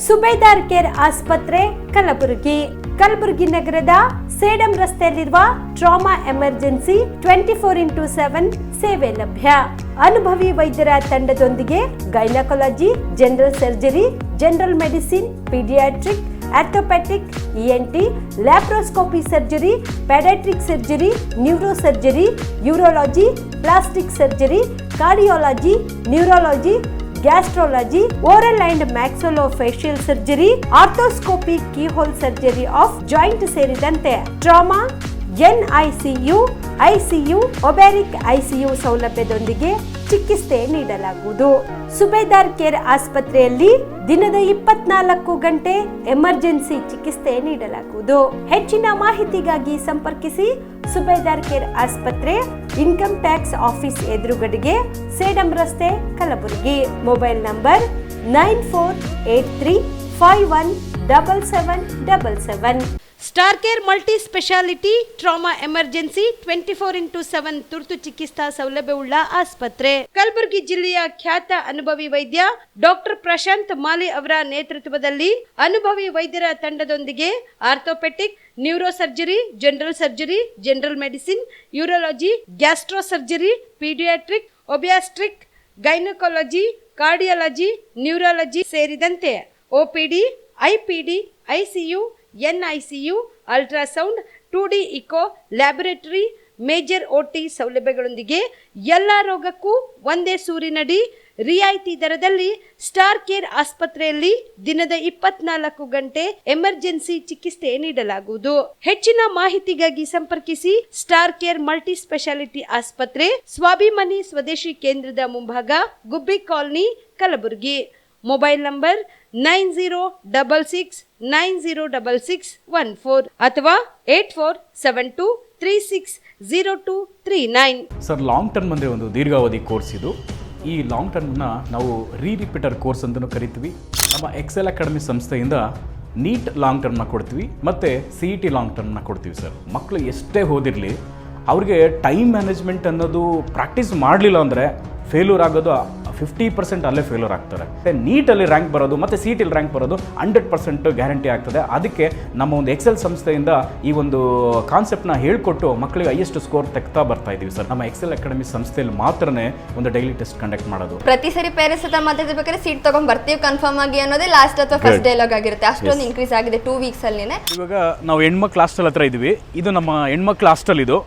ಸುಬೇದಾರ್ care ಆಸ್ಪತ್ರೆ ಕಲಬುರಗಿ. ಕಲಬುರಗಿ ನಗರದ ಸೇಡಂ ರಸ್ತೆಯಲ್ಲಿರುವ ಟ್ರಾಮಾ ಎಮರ್ಜೆನ್ಸಿ 24x7 ಸೇವೆ ಲಭ್ಯ. ಅನುಭವಿ ವೈದ್ಯರ ತಂಡದೊಂದಿಗೆ gynaecology, general surgery, general medicine, paediatric, orthopaedic, ENT, laparoscopy surgery, paediatric surgery, neuro surgery, urology, plastic surgery, cardiology, neurology, gastrology, oral and maxillofacial surgery, arthroscopy, keyhole surgery of joint ಸೇರಿದಂತೆ trauma, NICU, ICU, ಒಬೆರಿಕ್ ICU ಸೌಲಭ್ಯದೊಂದಿಗೆ ಚಿಕಿತ್ಸೆ ನೀಡಲಾಗುವುದು. ಸುಬೇದಾರ್ care ಆಸ್ಪತ್ರೆಯಲ್ಲಿ ದಿನದ 24 ಗಂಟೆ emergency ಚಿಕಿತ್ಸೆ ನೀಡಲಾಗುವುದು. ಹೆಚ್ಚಿನ ಮಾಹಿತಿಗಾಗಿ ಸಂಪರ್ಕಿಸಿ ಸುಬೇದಾರ್ ಕೇರ್ ಆಸ್ಪತ್ರೆ, ಇನ್ಕಮ್ ಟ್ಯಾಕ್ಸ್ ಆಫೀಸ್ ಎದುರುಗಡೆಗೆ, ಸೇಡಂ ರಸ್ತೆ, Kalaburagi. Mobile number 9483517777. Star care multi speciality trauma emergency 24x7 ತುರ್ತು ಚಿಕಿತ್ಸಾ ಸೌಲಭ್ಯವುಳ್ಳ ಆಸ್ಪತ್ರೆ. ಕಲಬುರಗಿ ಜಿಲ್ಲೆಯ ಖ್ಯಾತ ಅನುಭವಿ ವೈದ್ಯ ಡಾಕ್ಟರ್ ಪ್ರಶಾಂತ್ ಮಾಲಿ ಅವರ ನೇತೃತ್ವದಲ್ಲಿ ಅನುಭವಿ ವೈದ್ಯರ ತಂಡದೊಂದಿಗೆ orthopaedic, neuro surgery, general surgery, general medicine, urology, gastro surgery, paediatric, obstetric, gynaecology, cardiology, neurology ಸೇರಿದಂತೆ OPD, IPD, ICU, NICU, ultrasound, 2D echo, laboratory, major OT ಸೌಲಭ್ಯಗಳೊಂದಿಗೆ ಎಲ್ಲ ರೋಗಕ್ಕೂ ಒಂದೇ ಸೂರಿನಡಿ ರಿಯಾಯಿತಿ ದರದಲ್ಲಿ ಸ್ಟಾರ್ ಕೇರ್ ಆಸ್ಪತ್ರೆಯಲ್ಲಿ ದಿನದ 24 ಗಂಟೆ ಎಮರ್ಜೆನ್ಸಿ ಚಿಕಿತ್ಸೆ ನೀಡಲಾಗುವುದು. ಹೆಚ್ಚಿನ ಮಾಹಿತಿಗಾಗಿ ಸಂಪರ್ಕಿಸಿ ಸ್ಟಾರ್ ಕೇರ್ ಮಲ್ಟಿ ಸ್ಪೆಷಾಲಿಟಿ ಆಸ್ಪತ್ರೆ, ಸ್ವಾಭಿಮಾನಿ ಸ್ವದೇಶಿ ಕೇಂದ್ರದ ಮುಂಭಾಗ, ಗುಬ್ಬಿ ಕಾಲನಿ, ಕಲಬುರಗಿ. ಮೊಬೈಲ್ ನಂಬರ್ 9066906614 ಅಥವಾ 8472360239. ಸರ್, ಲಾಂಗ್ ಟರ್ಮ್ ಅಂದರೆ ಒಂದು ದೀರ್ಘಾವಧಿ ಕೋರ್ಸ್ ಇದು. ಈ ಲಾಂಗ್ ಟರ್ಮ್ನ ನಾವು ರಿಪೀಟರ್ ಕೋರ್ಸ್ ಅಂತಲೂ ಕರಿತೀವಿ. ನಮ್ಮ ಎಕ್ಸೆಲ್ ಅಕಾಡೆಮಿ ಸಂಸ್ಥೆಯಿಂದ ನೀಟ್ ಲಾಂಗ್ ಟರ್ಮ್ನ ಕೊಡ್ತೀವಿ ಮತ್ತು CET ಲಾಂಗ್ ಟರ್ಮ್ನ ಕೊಡ್ತೀವಿ. ಸರ್, ಮಕ್ಕಳು ಎಷ್ಟೇ ಓದಿರಲಿ ಅವ್ರಿಗೆ ಟೈಮ್ ಮ್ಯಾನೇಜ್ಮೆಂಟ್ ಅನ್ನೋದು ಪ್ರಾಕ್ಟೀಸ್ ಮಾಡಲಿಲ್ಲ ಅಂದರೆ ಫೇಲ್ಯೂರ್ ಆಗೋದು 50% ಅಲ್ಲೇ ಫೇಲ್ಯೂರ್ ಆಗ್ತಾರೆ. ನೀಟಲ್ಲಿ ರ್ಯಾಂಕ್ ಬರೋದು ಮತ್ತು CETಲಿ ರ್ಯಾಂಕ್ ಬರೋದು 100% ಗ್ಯಾರಂಟಿ ಆಗ್ತದೆ. ಅದಕ್ಕೆ ನಮ್ಮ ಒಂದು ಎಕ್ಸೆಲ್ ಸಂಸ್ಥೆಯಿಂದ ಈ ಒಂದು ಕಾನ್ಸೆಪ್ಟ್ನ ಹೇಳ್ಕೊಟ್ಟು ಮಕ್ಕಳಿಗೆ ಹೈಯೆಸ್ಟ್ ಸ್ಕೋರ್ ತೆಗ್ತಾ ಬರ್ತಾ ಇದ್ದೀವಿ. ಸರ್, ನಮ್ಮ ಎಕ್ಸೆಲ್ ಅಕಾಡೆಮಿ ಸಂಸ್ಥೆಯಲ್ಲಿ ಮಾತ್ರನೇ ಒಂದು ಡೈಲಿ ಟೆಸ್ಟ್ ಕಂಡಕ್ಟ್ ಮಾಡೋದು. ಪ್ರತಿ ಸರಿ ಪೇರೆಂಟ್ಸ್ ಹತ್ರ ಮಾತಾಡ್ಬೇಕಾದ್ರೆ ಸೀಟ್ ತಗೊಂಡ್ ಬರ್ತೀವಿ ಕನ್ಫರ್ಮ್ ಆಗಿ ಅನ್ನೋದೇ ಲಾಸ್ಟ್ ಅಥವಾ ಫಸ್ಟ್ ಡೈಲಾಗ್ ಆಗಿರುತ್ತೆ. ಅಷ್ಟೊಂದು ಇನ್ಕ್ರೀಸ್ ಆಗಿದೆ 2 ವೀಕ್ಸ್ ಅಲ್ಲಿ. ಇವಾಗ ನಾವು ಹೆಣ್ಮಕ್ಳು ಹಾಸ್ಟೆಲ್ ಹತ್ರ ಇದ್ದೀವಿ. ಇದು ನಮ್ಮ ಹೆಣ್ಮಕ್ಳು ಹಾಸ್ಟೆಲ್. ಇದು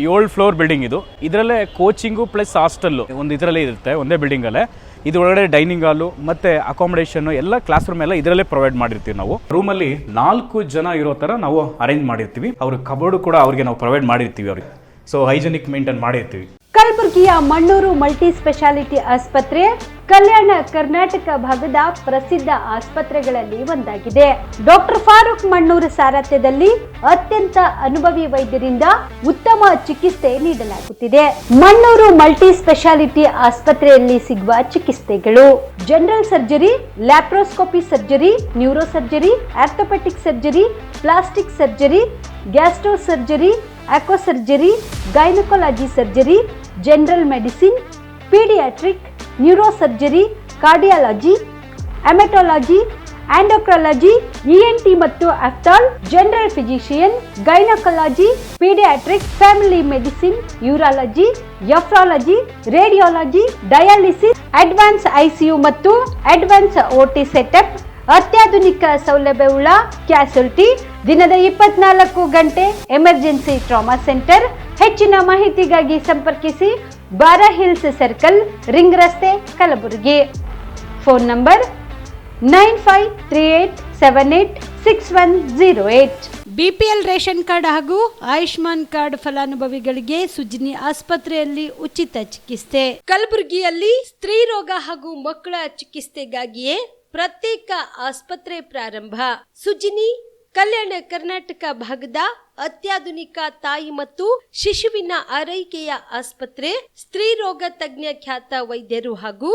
7 ಫ್ಲೋರ್ ಬಿಲ್ಡಿಂಗ್. ಇದರಲ್ಲೇ ಕೋಚಿಂಗು ಪ್ಲಸ್ ಹಾಸ್ಟೆಲ್ಲು ಒಂದು ಇದರಲ್ಲೇ ಇರುತ್ತೆ, ಒಂದೇ ಬಿಲ್ಡಿಂಗಲ್ಲೇ. ಇದು ಒಳಗಡೆ ಡೈನಿಂಗ್ ಹಾಲು ಮತ್ತು ಅಕಾಮಿಡೇಷನ್ ಎಲ್ಲ ಕ್ಲಾಸ್ ರೂಮ್ ಎಲ್ಲ ಇದರಲ್ಲೇ ಪ್ರೊವೈಡ್ ಮಾಡಿರ್ತೀವಿ. ನಾವು ರೂಮಲ್ಲಿ 4 ಜನ ಇರೋ ಥರ ನಾವು ಅರೇಂಜ್ ಮಾಡಿರ್ತೀವಿ. ಅವ್ರ ಕಬೋರ್ಡು ಕೂಡ ಅವ್ರಿಗೆ ನಾವು ಪ್ರೊವೈಡ್ ಮಾಡಿರ್ತೀವಿ. ಅವ್ರಿಗೆ ಸೊ ಹೈಜೆನಿಕ್ ಮೇಂಟೈನ್ ಮಾಡಿರ್ತೀವಿ. ಕಲಬುರಗಿಯ ಮಣ್ಣೂರು ಮಲ್ಟಿ ಸ್ಪೆಷಾಲಿಟಿ ಆಸ್ಪತ್ರೆ ಕಲ್ಯಾಣ ಕರ್ನಾಟಕ ಭಾಗದ ಪ್ರಸಿದ್ಧ ಆಸ್ಪತ್ರೆಗಳಲ್ಲಿ ಒಂದಾಗಿದೆ. ಡಾಕ್ಟರ್ ಫಾರೂಕ್ ಮಣ್ಣೂರು ಸಾರಥ್ಯದಲ್ಲಿ ಅತ್ಯಂತ ಅನುಭವಿ ವೈದ್ಯರಿಂದ ಉತ್ತಮ ಚಿಕಿತ್ಸೆ ನೀಡಲಾಗುತ್ತಿದೆ. ಮಣ್ಣೂರು ಮಲ್ಟಿ ಸ್ಪೆಷಾಲಿಟಿ ಆಸ್ಪತ್ರೆಯಲ್ಲಿ ಸಿಗುವ ಚಿಕಿತ್ಸೆಗಳು: general surgery, laparoscopy surgery, neuro surgery, orthopaedic surgery, plastic surgery, gastro surgery, ಆಕೋ surgery, gynaecology surgery, general medicine, paediatric, neuro surgery, cardiology, haematology, endocrinology, ENT ಮತ್ತು ophthal, general physician, gynaecology, paediatric, family medicine, urology, nephrology, radiology, dialysis, advance ICU ಮತ್ತು advance OT setup, ಅತ್ಯಾಧುನಿಕ ಸೌಲಭ್ಯವುಳ್ಳ ಕ್ಯಾಸುಲಿಟಿ, ದಿನದ 24 ಗಂಟೆ emergency trauma centre. ಹೆಚ್ಚಿನ ಮಾಹಿತಿಗಾಗಿ ಸಂಪರ್ಕಿಸಿ ಬಾರಾ hills circle, ring ರಸ್ತೆ, Kalaburagi. Phone number 9538786108. BPL ration card ಹಾಗೂ ಆಯುಷ್ಮಾನ್ ಕಾರ್ಡ್ ಫಲಾನುಭವಿಗಳಿಗೆ ಸುಜಿನಿ ಆಸ್ಪತ್ರೆಯಲ್ಲಿ ಉಚಿತ ಚಿಕಿತ್ಸೆ. ಕಲಬುರಗಿಯಲ್ಲಿ ಸ್ತ್ರೀ ರೋಗ ಹಾಗೂ ಮಕ್ಕಳ ಚಿಕಿತ್ಸೆಗಾಗಿಯೇ ಪ್ರತ್ಯೇಕ ಆಸ್ಪತ್ರೆ ಪ್ರಾರಂಭ. ಸುಜಿನಿ ಕಲ್ಯಾಣ ಕರ್ನಾಟಕ ಭಾಗದ ಅತ್ಯಾಧುನಿಕ ತಾಯಿ ಮತ್ತು ಶಿಶುವಿನ ಆರೈಕೆಯ ಆಸ್ಪತ್ರೆ. ಸ್ತ್ರೀ ರೋಗ ತಜ್ಞ ಖ್ಯಾತ ವೈದ್ಯರು ಹಾಗೂ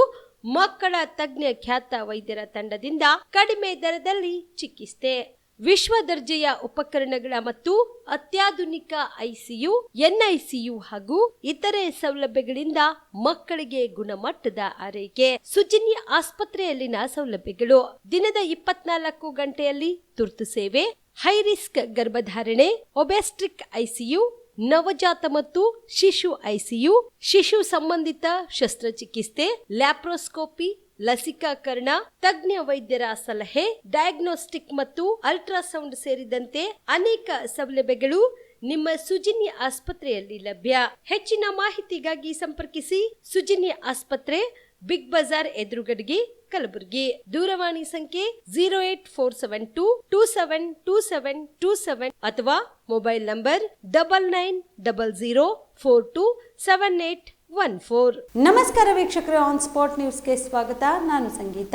ಮಕ್ಕಳ ತಜ್ಞ ಖ್ಯಾತ ವೈದ್ಯರ ತಂಡದಿಂದ ಕಡಿಮೆ ದರದಲ್ಲಿ ಚಿಕಿತ್ಸೆ. ವಿಶ್ವ ದರ್ಜೆಯ ಉಪಕರಣಗಳ ಮತ್ತು ಅತ್ಯಾಧುನಿಕ ಐಸಿಯು, ಎನ್ಐಸಿಯು ಹಾಗೂ ಇತರೆ ಸೌಲಭ್ಯಗಳಿಂದ ಮಕ್ಕಳಿಗೆ ಗುಣಮಟ್ಟದ ಆರೈಕೆ. ಸುಜಿನಿ ಆಸ್ಪತ್ರೆಯಲ್ಲಿನ ಸೌಲಭ್ಯಗಳು: ದಿನದ 24 ಗಂಟೆಯಲ್ಲಿ ತುರ್ತು ಸೇವೆ, ಹೈ ರಿಸ್ಕ್ ಗರ್ಭಧಾರಣೆ, ಒಬೆಸ್ಟ್ರಿಕ್ ಐಸಿಯು, ನವಜಾತ ಮತ್ತು ಶಿಶು ಐಸಿಯು, ಶಿಶು ಸಂಬಂಧಿತ ಶಸ್ತ್ರಚಿಕಿತ್ಸೆ, ಲ್ಯಾಪ್ರೋಸ್ಕೋಪಿ, ಲಸಿಕಾಕರಣ, ತಜ್ಞ ವೈದ್ಯರ ಸಲಹೆ, ಡಯಾಗ್ನೋಸ್ಟಿಕ್ ಮತ್ತು ಅಲ್ಟ್ರಾಸೌಂಡ್ ಸೇರಿದಂತೆ ಅನೇಕ ಸೌಲಭ್ಯಗಳು ನಿಮ್ಮ ಸುಜಿನಿ ಆಸ್ಪತ್ರೆಯಲ್ಲಿ ಲಭ್ಯ. ಹೆಚ್ಚಿನ ಮಾಹಿತಿಗಾಗಿ ಸಂಪರ್ಕಿಸಿ ಸುಜಿನಿ ಆಸ್ಪತ್ರೆ, ಬಿಗ್ ಬಜಾರ್ ಎದುರುಗಡೆಗೆ, ಕಲಬುರಗಿ. ದೂರವಾಣಿ ಸಂಖ್ಯೆ 08472 272727 ಅಥವಾ ಮೊಬೈಲ್ ನಂಬರ್ 9900427814. ನಮಸ್ಕಾರ ವೀಕ್ಷಕರೇ, ಆನ್ ಸ್ಪಾಟ್ ನ್ಯೂಸ್ಗೆ ಸ್ವಾಗತ. ನಾನು ಸಂಗೀತ.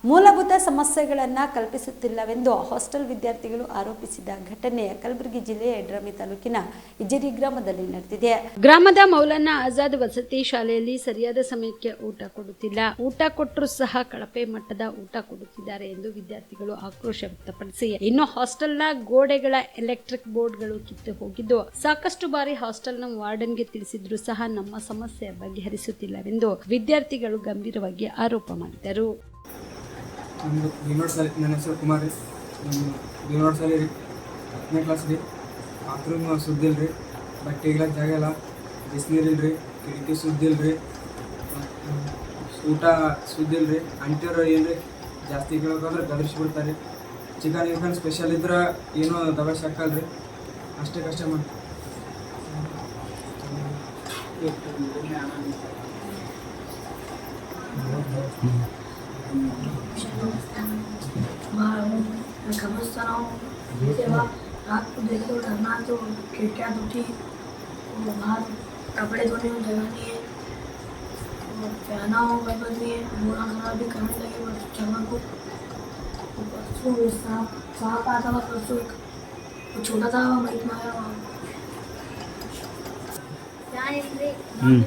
ಮೂಲಭೂತ ಸಮಸ್ಯೆಗಳನ್ನು ಕಲ್ಪಿಸುತ್ತಿಲ್ಲವೆಂದು ಹಾಸ್ಟೆಲ್ ವಿದ್ಯಾರ್ಥಿಗಳು ಆರೋಪಿಸಿದ ಘಟನೆ ಕಲಬುರಗಿ ಜಿಲ್ಲೆಯ ಯಡ್ರಾಮಿ ತಾಲೂಕಿನ ಇಜರಿ ಗ್ರಾಮದಲ್ಲಿ ನಡೆದಿದೆ. ಗ್ರಾಮದ ಮೌಲಾನಾ ಆಜಾದ್ ವಸತಿ ಶಾಲೆಯಲ್ಲಿ ಸರಿಯಾದ ಸಮಯಕ್ಕೆ ಊಟ ಕೊಡುತ್ತಿಲ್ಲ, ಊಟ ಕೊಟ್ಟರೂ ಸಹ ಕಳಪೆ ಮಟ್ಟದ ಊಟ ಕೊಡುತ್ತಿದ್ದಾರೆ ಎಂದು ವಿದ್ಯಾರ್ಥಿಗಳು ಆಕ್ರೋಶ ವ್ಯಕ್ತಪಡಿಸಿ, ಇನ್ನು ಹಾಸ್ಟೆಲ್ನ ಗೋಡೆಗಳ ಎಲೆಕ್ಟ್ರಿಕ್ ಬೋರ್ಡ್ಗಳು ಕಿತ್ತು ಹೋಗಿದ್ದು, ಸಾಕಷ್ಟು ಬಾರಿ ಹಾಸ್ಟೆಲ್ನ ವಾರ್ಡನ್ಗೆ ತಿಳಿಸಿದ್ರು ಸಹ ನಮ್ಮ ಸಮಸ್ಯೆ ಬಗೆಹರಿಸುತ್ತಿಲ್ಲವೆಂದು ವಿದ್ಯಾರ್ಥಿಗಳು ಗಂಭೀರವಾಗಿ ಆರೋಪ ಮಾಡಿದರು. ನನ್ನ ಹೆಸರು ಕುಮಾರ್. ನಮ್ಮ ಶಾಲೆ 10ನೇ ಕ್ಲಾಸ್ ರೀ. ಬಾತ್ರೂಮ್ ಸುದ್ದಿ ಇಲ್ರಿ, ಬಟ್ಟೆ ಇಲ್ಲ, ಜಾಗ ಇಲ್ಲ, ಬಿಸಿನೀರು ಇಲ್ರಿ, ಕಿಟಕಿ ಸುದ್ದಿ ಇಲ್ರಿ, ಊಟ ಸುದ್ದಿ ಇಲ್ರಿ. ಅಂಟಿಯವ್ರು ಏನ್ರಿ ಜಾಸ್ತಿ ಕೇಳೋಕಂದ್ರೆ ಗದರಿಸ್ಬಿಡ್ತಾರೆ. ಚಿಕನ್ ಗಿಕನ್ ಸ್ಪೆಷಲ್ ಇದ್ರೆ ಏನೋ ದಬಾಶ್ ಹಾಕಲ್ರಿ, ಅಷ್ಟೇ ಕಷ್ಟ ಮಾಡಿ. समझता हूँ रात को देखे तो डरना, तो खिड़कियाँ टूटी, बाहर कपड़े धोने में जगह नहीं है, पहना हो बर्बाद नहीं है, बुरा खराब भी करने लगे जगह को। परसों सांप आता था, परसों एक छोटा था मई माया ಫ್ಯಾನ್ ಇಲ್ರಿ,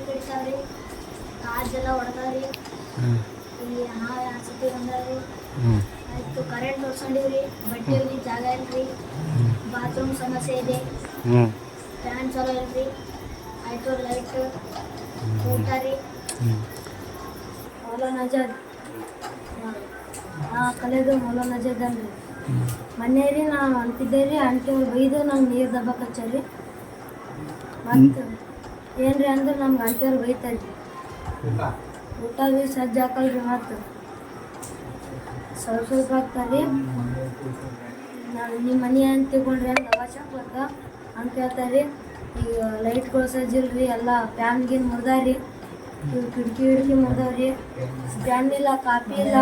ಬಿಡ್ತಾವ್ರಿ, ಕಾಜೆಲ್ಲ ಹೊಡೆದಾವ್ರಿ, ಇಲ್ಲಿ ಹಾವು ಅನ್ಸತಿ ಬಂದಾವ್ರಿ. ಆಯ್ತು ಕರೆಂಟ್ ಹೊಡ್ಸ್ಕೊಂಡಿವ್ರಿ, ಬಟ್ಟೆ ಒಗಿ ಜಾಗ ಇಲ್ರಿ, ಬಾತ್ರೂಮ್ ಸಮಸ್ಯೆ ಇದೆ, ಫ್ಯಾನ್ ಚಲೋ ಇಲ್ರಿ, ಆಯ್ತು ಲೈಟ್, ಊಟ ರೀ. ಮೌಲಾನಾ ಆಜಾದ್ ಕಲೆದು ಮೌಲಾನಾ ಆಜಾದ್ ಅಲ್ರಿ. ಮೊನ್ನೆ ರೀ ನಾವು ಅಂತಿದ್ದೆ ರೀ, ಆಂಟಿ ಅವ್ರು ಬೈದು ನಂಗೆ ನೀರು ದಬ್ಬಕ್ಕೆ ಹಚ್ಚಾರಿ. ಮತ್ತು ಏನ್ರಿ ಅಂದ್ರೆ ನಮ್ಗೆ ಅಂಟಿಯವ್ರು ಬೈತಾರೆ, ಊಟ ಭೀ ಸಜ್ಜು ಹಾಕಲ್ರಿ, ಮತ್ತು ಸ್ವಲ್ಪ ಹಾಕ್ತಾರೆ. ನಾನು ನಿಮ್ಮ ಮನೆ ಅಂತ ತಿಳ್ಕೊಂಡ್ರಿ ಅಂತ ಅವಶ್ಯಕ ಬರ್ತ ಅಂತ ಹೇಳ್ತಾರೆ. ಈಗ ಲೈಟ್ಗಳು ಸಜ್ಜಿಲ್ರಿ, ಎಲ್ಲ ಫ್ಯಾನ್ ಗೀನ್ ಮುರಿದಾರಿ, ಕಿಟಕಿ ಮುರಿದವ್ರಿ, ಫ್ಯಾನ್ ಇಲ್ಲ, ಕಾಪಿ ಇಲ್ಲ,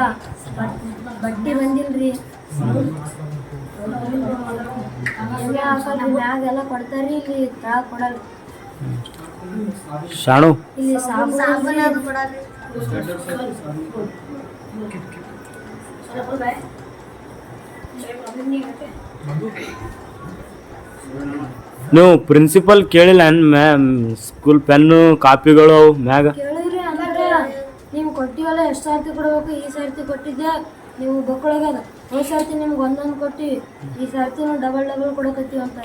ಬಟ್ಟೆ ಬಂದಿಲ್ರಿ, ಎಣ್ಣೆ ಹಾಕಲ್ರಿ, ಮ್ಯಾಗ ಎಲ್ಲ ಕೊಡ್ತಾರಿ, ಇಲ್ಲಿ ತಳ ಕೊಡಲ್ರಿ. ಶಾಣು ಇಲ್ಲಿ ಸಾಬೂನು ಕೊಡಲ್ರಿ. ನೀವು ಪ್ರಿನ್ಸಿಪಲ್ ಕೇಳಿಲ್ಲ ಮ್ಯಾಮ್? ಸ್ಕೂಲ್ ಪೆನ್ನು ಕಾಪಿಗಳು ಮ್ಯಾಗ ಕೇಳಿದ್ರಿ ಅಂದ್ರೆ ನೀವು ಕೊಟ್ಟಿವಲ್ಲ, ಎಷ್ಟು ಸರ್ತಿ ಕೊಡ್ಬೇಕು, ಈ ಸರ್ತಿ ಕೊಟ್ಟಿದ್ದೆ ನೀವು ಬಕ್ಕಳಾಗ್ಯದ, ಹೋದ ಸರ್ತಿ ನಿಮ್ಗೆ ಒಂದೊಂದು ಕೊಟ್ಟಿವಿ, ಈ ಸರ್ತಿನೂ ಡಬಲ್ ಕೊಡಕತ್ತೀವಿ ಅಂತ.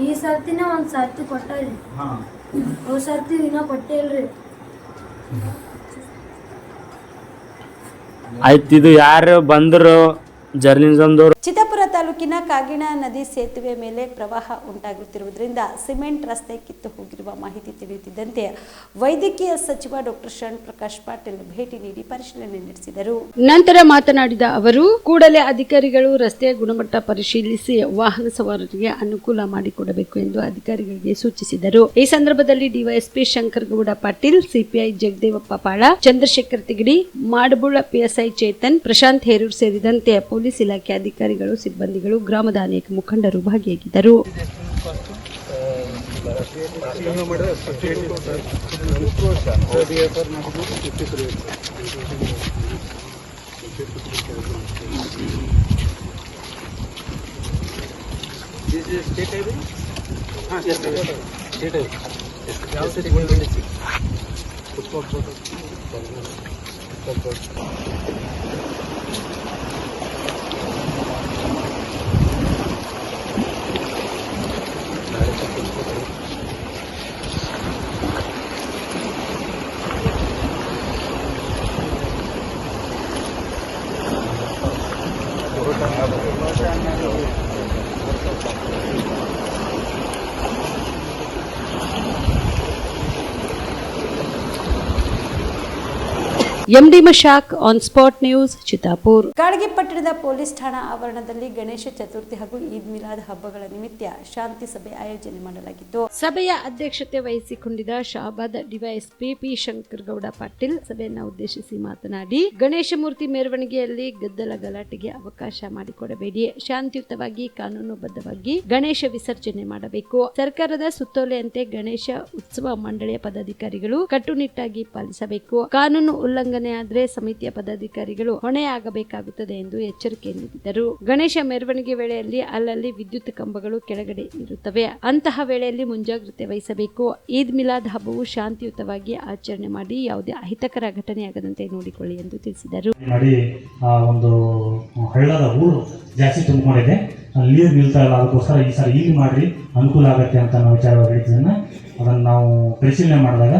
ಈ ಸರ್ತಿನೇ ಒಂದು ಸರ್ತಿ ಕೊಟ್ಟಾರಿ, ಹೋದ ಸರ್ತಿ ಇನ್ನೂ ಕೊಟ್ಟೇ ಇಲ್ರಿ. ಆಯ್ತು, ಇದು ಯಾರು ಬಂದರು ಜರ್ನಲಿಸಮ್ದವ್ರು? ಚಿತ್ತಾಪುರ ತಾಲೂಕಿನ ಕಾಗಿಣ ನದಿ ಸೇತುವೆ ಮೇಲೆ ಪ್ರವಾಹ ಉಂಟಾಗುತ್ತಿರುವುದರಿಂದ ಸಿಮೆಂಟ್ ರಸ್ತೆ ಕಿತ್ತು ಹೋಗಿರುವ ಮಾಹಿತಿ ತಿಳಿಯುತ್ತಿದ್ದಂತೆ ವೈದ್ಯಕೀಯ ಸಚಿವ ಡಾಕ್ಟರ್ ಶರಣ್ ಪ್ರಕಾಶ್ ಪಾಟೀಲ್ ಭೇಟಿ ನೀಡಿ ಪರಿಶೀಲನೆ ನಡೆಸಿದರು. ನಂತರ ಮಾತನಾಡಿದ ಅವರು, ಕೂಡಲೇ ಅಧಿಕಾರಿಗಳು ರಸ್ತೆಯ ಗುಣಮಟ್ಟ ಪರಿಶೀಲಿಸಿ ವಾಹನ ಸವಾರರಿಗೆ ಅನುಕೂಲ ಮಾಡಿಕೊಡಬೇಕು ಎಂದು ಅಧಿಕಾರಿಗಳಿಗೆ ಸೂಚಿಸಿದರು. ಈ ಸಂದರ್ಭದಲ್ಲಿ DYSP Shankargouda Patil, CPI Jagadevappa Pala, Chandrashekhar Tigadi, Madbul PSI Chetan, Prashant Herur ಸೇರಿದಂತೆ ಪೊಲೀಸ್ ಇಲಾಖೆ ಅಧಿಕಾರಿಗಳು, ಸಿಬ್ಬಂದಿಗಳು, ಗ್ರಾಮದ ಅನೇಕ ಮುಖಂಡರು ಭಾಗಿಯಾಗಿದ್ದರು. MD Mashak on spot news Chittapur. Kalagi ಪಟ್ಟಣದ ಪೊಲೀಸ್ ಠಾಣಾ ಆವರಣದಲ್ಲಿ ಗಣೇಶ ಚತುರ್ಥಿ ಹಾಗೂ ಈದ್ ಮಿಲಾದ್ ಹಬ್ಬಗಳ ನಿಮಿತ್ತ ಶಾಂತಿ ಸಭೆ ಆಯೋಜನೆ ಮಾಡಲಾಗಿತ್ತು. ಸಭೆಯ ಅಧ್ಯಕ್ಷತೆ ವಹಿಸಿಕೊಂಡಿದ್ದ ಶಹಾಬಾದ್ ಡಿವೈಎಸ್ಪಿ ಪಿ ಶಂಕರಗೌಡ ಪಾಟೀಲ್ ಸಭೆಯನ್ನು ಉದ್ದೇಶಿಸಿ ಮಾತನಾಡಿ, ಗಣೇಶ ಮೂರ್ತಿ ಮೆರವಣಿಗೆಯಲ್ಲಿ ಗದ್ದಲ ಗಲಾಟೆಗೆ ಅವಕಾಶ ಮಾಡಿಕೊಡಬೇಡಿ. ಶಾಂತಿಯುತವಾಗಿ ಕಾನೂನುಬದ್ಧವಾಗಿ ಗಣೇಶ ವಿಸರ್ಜನೆ ಮಾಡಬೇಕು. ಸರ್ಕಾರದ ಸುತ್ತೋಲೆಯಂತೆ ಗಣೇಶ ಉತ್ಸವ ಮಂಡಳಿಯ ಪದಾಧಿಕಾರಿಗಳು ಕಟ್ಟುನಿಟ್ಟಾಗಿ ಪಾಲಿಸಬೇಕು. ಕಾನೂನು ಉಲ್ಲಂಘನೆ ಆದರೆ ಸಮಿತಿಯ ಪದಾಧಿಕಾರಿಗಳು ಹೊಣೆಯಾಗಬೇಕಾಗುತ್ತದೆ ಎಂದು ಎಚ್ಚರಿಕೆ ನೀಡಿದರು. ಗಣೇಶ ಮೆರವಣಿಗೆ ವೇಳೆಯಲ್ಲಿ ಅಲ್ಲಲ್ಲಿ ವಿದ್ಯುತ್ ಕಂಬಗಳು ಕೆಳಗಡೆ ಇರುತ್ತವೆ. ಅಂತಹ ವೇಳೆಯಲ್ಲಿ ಮುಂಜಾಗ್ರತೆ ವಹಿಸಬೇಕು. ಈದ್ ಮಿಲಾದ್ ಹಬ್ಬವು ಶಾಂತಿಯುತವಾಗಿ ಆಚರಣೆ ಮಾಡಿ ಯಾವುದೇ ಅಹಿತಕರ ಘಟನೆಯಾಗದಂತೆ ನೋಡಿಕೊಳ್ಳಿ ಎಂದು ತಿಳಿಸಿದರು. ಒಂದು ಹಳ್ಳದ ಊರು ಜಾಸ್ತಿ ತುಂಬಿಕೊಂಡಿದೆ, ನೀರು ನಿಲ್ತಾ ಇಲ್ಲ, ಅದಕ್ಕೋಸ್ಕರ ಈ ಸಾರಿ ಇಲ್ಲಿ ಮಾಡ್ರಿ ಅನುಕೂಲ ಆಗುತ್ತೆ ಅಂತ ನಾವು ವಿಚಾರ ಹೇಳಿದ್ದನ್ನು ಅದನ್ನು ನಾವು ಪರಿಶೀಲನೆ ಮಾಡಿದಾಗ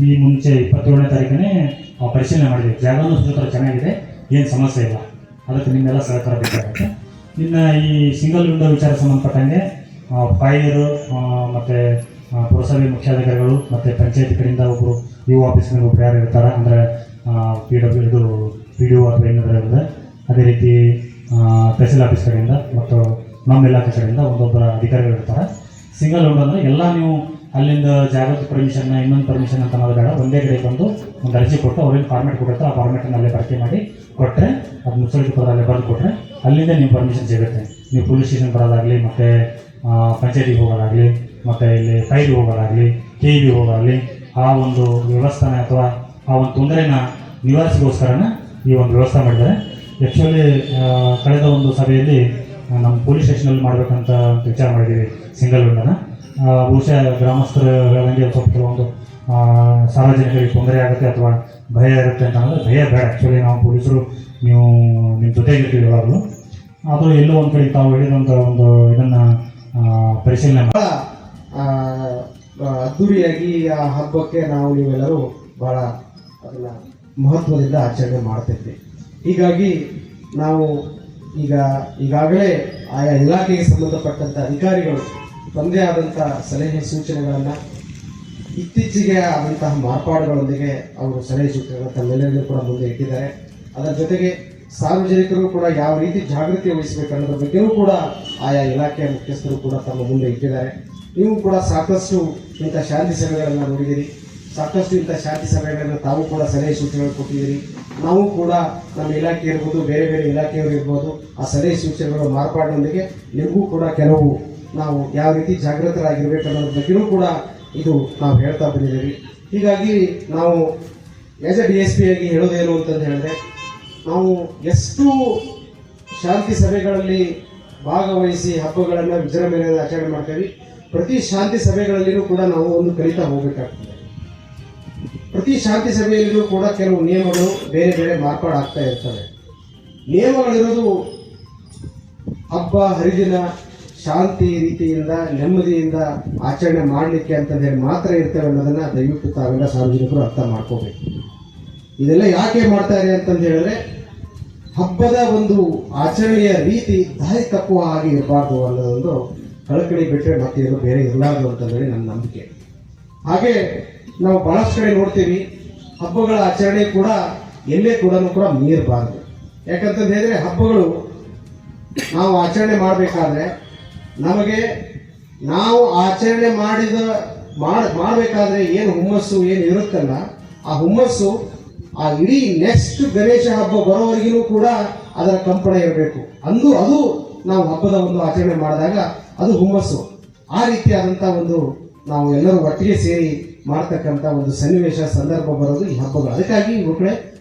ಈ ಮುಂಚೆ 27ನೇ ತಾರೀಕನೇ ಪರಿಶೀಲನೆ ಮಾಡಿದ್ವಿ. ಜಾಗನೂ ಸುತ್ತ ಚೆನ್ನಾಗಿದೆ, ಏನು ಸಮಸ್ಯೆ ಇಲ್ಲ. ಅದಕ್ಕೆ ನಿಮ್ಮೆಲ್ಲ ಸಹಕಾರ ಬೇಕಾಗುತ್ತೆ. ಇನ್ನು ಈ ಸಿಂಗಲ್ ವಿಂಡೋ ವಿಚಾರ ಸಂಬಂಧಪಟ್ಟಂಗೆ ಫೈರ್ ಮತ್ತು ಪುರಸಭೆ ಮುಖ್ಯಾಧಿಕಾರಿಗಳು ಮತ್ತು ಪಂಚಾಯತ್ ಕಡೆಯಿಂದ ಒಬ್ಬರು ಯು ಆಫೀಸ್ನಲ್ಲಿ ಒಬ್ಬರು ಯಾರು ಇರ್ತಾರೆ, ಅಂದರೆ ಪಿ ಡಿ ಒ ಅಥವಾ ಏನಾದರೂ ಇರುತ್ತೆ. ಅದೇ ರೀತಿ ತಹಸೀಲ್ ಆಫೀಸ್ ಕಡೆಯಿಂದ ಮತ್ತು ನಮ್ಮ ಇಲಾಖೆ ಕಡೆಯಿಂದ ಒಂದೊಬ್ಬರ ಅಧಿಕಾರಿಗಳು ಇರ್ತಾರೆ. ಸಿಂಗಲ್ ವಿಂಡೋ ಅಂದರೆ ಎಲ್ಲ ನೀವು ಅಲ್ಲಿಂದ ಜಾಗದ ಪರ್ಮಿಷನ್ನ ಇನ್ನೊಂದು ಪರ್ಮಿಷನ್ ಅಂತ ಅನ್ನೋದು ಬೇಡ, ಒಂದೇ ಕಡೆ ಬಂದು ಒಂದು ಅರ್ಜಿ ಕೊಟ್ಟು ಅವ್ರೇನು ಫಾರ್ಮೇಟ್ ಕೊಟ್ಟಿರ್ತಾರೆ ಆ ಫಾರ್ಮೇಟನ್ನು ಅಲ್ಲೇ ಬಳಕೆ ಮಾಡಿ ಕೊಟ್ಟರೆ, ಅದು ಮುಚ್ಚಳಿಕೆ ಪರದಲ್ಲೇ ಬರೆದು ಕೊಟ್ಟರೆ ಅಲ್ಲಿಂದ ನೀವು ಪರ್ಮಿಷನ್ ಸಿಗುತ್ತೆ. ನೀವು ಪೊಲೀಸ್ ಸ್ಟೇಷನ್ ಬರೋದಾಗಲಿ, ಮತ್ತು ಪಂಚಾಯತಿಗೆ ಹೋಗೋದಾಗಲಿ, ಮತ್ತು ಇಲ್ಲಿ ಫೈರ್ಗೆ ಹೋಗೋದಾಗಲಿ, KEB ಹೋಗೋದಾಗಲಿ, ಆ ಒಂದು ವ್ಯವಸ್ಥಾನ ಅಥವಾ ಆ ಒಂದು ತೊಂದರೆನ ನಿವಾರಿಸಿಗೋಸ್ಕರನ ಈ ಒಂದು ವ್ಯವಸ್ಥೆ ಮಾಡಿದ್ದಾರೆ. ಆ್ಯಕ್ಚುಲಿ ಕಳೆದ ಒಂದು ಸಭೆಯಲ್ಲಿ ನಮ್ಮ ಪೊಲೀಸ್ ಸ್ಟೇಷನಲ್ಲಿ ಮಾಡಬೇಕಂತ ವಿಚಾರ ಮಾಡಿದ್ದೀವಿ ಸಿಂಗಲ್ ವಿಂಡೋನ. ಬಹುಶಃ ಗ್ರಾಮಸ್ಥರು ಹೇಳಂಗೆ ಸ್ವಲ್ಪ ಕೆಲವೊಂದು ಸಾರ್ವಜನಿಕರಿಗೆ ತೊಂದರೆ ಆಗುತ್ತೆ ಅಥವಾ ಭಯ ಇರುತ್ತೆ ಅಂತ ಅಂದರೆ ಭಯ ಬೇಡ. ಆ್ಯಕ್ಚುಲಿ ನಾವು ಪೊಲೀಸರು ನೀವು ನಿಮ್ಮ ಜೊತೆಗಿರ್ತೀವಿ ಯಾವಾಗಲೂ. ಆದರೂ ಎಲ್ಲೋ ಒಂದು ಕಡೆ ತಾವು ಹೇಳಿದಂಥ ಒಂದು ಇದನ್ನು ಪರಿಶೀಲನೆ ಭಾಳ ಅದ್ದೂರಿಯಾಗಿ ಆ ಹಬ್ಬಕ್ಕೆ ನಾವು ನೀವೆಲ್ಲರೂ ಭಾಳ ಅದನ್ನು ಮಹತ್ವದಿಂದ ಆಚರಣೆ ಮಾಡ್ತಿದ್ವಿ. ಹೀಗಾಗಿ ನಾವು ಈಗಾಗಲೇ ಆಯಾ ಇಲಾಖೆಗೆ ಸಂಬಂಧಪಟ್ಟಂಥ ಅಧಿಕಾರಿಗಳು ತಮ್ಮದೇ ಆದಂಥ ಸಲಹೆ ಸೂಚನೆಗಳನ್ನು ಇತ್ತೀಚೆಗೆ ಆದಂತಹ ಮಾರ್ಪಾಡುಗಳೊಂದಿಗೆ ಅವರು ಸಲಹೆ ಸೂಚನೆಗಳನ್ನು ತಮ್ಮೆಲ್ಲರಿಗೂ ಕೂಡ ಮುಂದೆ ಇಟ್ಟಿದ್ದಾರೆ. ಅದರ ಜೊತೆಗೆ ಸಾರ್ವಜನಿಕರು ಕೂಡ ಯಾವ ರೀತಿ ಜಾಗೃತಿ ವಹಿಸಬೇಕು ಅನ್ನೋದ್ರ ಬಗ್ಗೆಯೂ ಕೂಡ ಆಯಾ ಇಲಾಖೆಯ ಮುಖ್ಯಸ್ಥರು ಕೂಡ ತಮ್ಮ ಮುಂದೆ ಇಟ್ಟಿದ್ದಾರೆ. ನೀವು ಕೂಡ ಸಾಕಷ್ಟು ಇಂಥ ಶಾಂತಿ ಸಭೆಗಳನ್ನು ನೋಡಿದ್ದೀರಿ, ಸಾಕಷ್ಟು ಇಂಥ ಶಾಂತಿ ಸಭೆಗಳನ್ನು ತಾವು ಕೂಡ ಸಲಹೆ ಸೂಚನೆಗಳು ಕೊಟ್ಟಿದ್ದೀರಿ. ನಾವು ಕೂಡ ನಮ್ಮ ಇಲಾಖೆ ಇರ್ಬೋದು, ಬೇರೆ ಬೇರೆ ಇಲಾಖೆಯವರು ಇರ್ಬೋದು, ಆ ಸಲಹೆ ಸೂಚನೆಗಳು ಮಾರ್ಪಾಡಿನೊಂದಿಗೆ ನಿಮಗೂ ಕೂಡ ಕೆಲವು ನಾವು ಯಾವ ರೀತಿ ಜಾಗೃತರಾಗಿರ್ಬೇಕು ಅನ್ನೋದ್ರ ಬಗ್ಗೆಯೂ ಕೂಡ ಇದು ನಾವು ಹೇಳ್ತಾ ಬಂದಿದ್ದೀವಿ. ಹೀಗಾಗಿ ನಾವು ಆಸ್ ಎ DSP ಆಗಿ ಹೇಳೋದೇನು ಅಂತಂದು ಹೇಳಿದ್ರೆ, ನಾವು ಎಷ್ಟು ಶಾಂತಿ ಸಭೆಗಳಲ್ಲಿ ಭಾಗವಹಿಸಿ ಹಬ್ಬಗಳನ್ನು ವಿಜೃಂಭಣೆಯಿಂದ ಆಚರಣೆ ಮಾಡ್ತೀವಿ, ಪ್ರತಿ ಶಾಂತಿ ಸಭೆಗಳಲ್ಲಿಯೂ ಕೂಡ ನಾವು ಒಂದು ಕಲಿತಾ ಹೋಗಬೇಕಾಗ್ತದೆ. ಪ್ರತಿ ಶಾಂತಿ ಸಭೆಯಲ್ಲಿಯೂ ಕೂಡ ಕೆಲವು ನಿಯಮಗಳು ಬೇರೆ ಬೇರೆ ಮಾರ್ಪಾಡಾಗ್ತಾ ಇರ್ತವೆ. ನಿಯಮಗಳಿರೋದು ಹಬ್ಬ ಹರಿದಿನ ಶಾಂತಿ ರೀತಿಯಿಂದ ನೆಮ್ಮದಿಯಿಂದ ಆಚರಣೆ ಮಾಡಲಿಕ್ಕೆ ಅಂತ ಹೇಳಿ ಮಾತ್ರ ಇರ್ತವೆ ಅನ್ನೋದನ್ನು ದಯವಿಟ್ಟು ತಾವೆಲ್ಲ ಸಾರ್ವಜನಿಕರು ಅರ್ಥ ಮಾಡ್ಕೋಬೇಕು. ಇದೆಲ್ಲ ಯಾಕೆ ಮಾಡ್ತಾರೆ ಅಂತಂದು ಹೇಳಿದ್ರೆ, ಹಬ್ಬದ ಒಂದು ಆಚರಣೆಯ ರೀತಿ ದಾರಿ ತಪ್ಪುವ ಹಾಗೆ ಇರಬಾರ್ದು ಅನ್ನೋದೊಂದು ಕಳಕಳಿ ಬಿಟ್ಟರೆ ಮತ್ತೇನು ಬೇರೆ ಇರಲಾರ್ದು ಅಂತಂದೇಳಿ ನನ್ನ ನಂಬಿಕೆ. ಹಾಗೆ ನಾವು ಬಹಳಷ್ಟು ಕಡೆ ನೋಡ್ತೀವಿ, ಹಬ್ಬಗಳ ಆಚರಣೆ ಕೂಡ ಎಲ್ಲೇ ಕೂಡ ಮೀರಬಾರ್ದು. ಯಾಕಂತಂದು ಹೇಳಿದ್ರೆ, ಹಬ್ಬಗಳು ನಾವು ಆಚರಣೆ ಮಾಡಬೇಕಾದ್ರೆ ನಮಗೆ ನಾವು ಆಚರಣೆ ಮಾಡಬೇಕಾದ್ರೆ ಏನು ಹುಮ್ಮಸ್ಸು ಏನು ಇರುತ್ತಲ್ಲ, ಆ ಹುಮ್ಮಸ್ಸು ಆ ಇಡೀ ನೆಕ್ಸ್ಟ್ ಗಣೇಶ ಹಬ್ಬ ಬರೋವರೆಗೂ ಕೂಡ ಅದರ ಕಂಪನ ಇರಬೇಕು. ಅದು ನಾವು ಹಬ್ಬದ ಒಂದು ಆಚರಣೆ ಮಾಡಿದಾಗ ಅದು ಹುಮ್ಮಸ್ಸು. ಆ ರೀತಿಯಾದಂಥ ಒಂದು ನಾವು ಎಲ್ಲರೂ ಒಟ್ಟಿಗೆ ಸೇರಿ ಮಾಡ್ತಕ್ಕಂಥ ಒಂದು ಸನ್ನಿವೇಶ ಸಂದರ್ಭ ಬರೋದು ಈ ಹಬ್ಬಗಳು. ಅದಕ್ಕಾಗಿ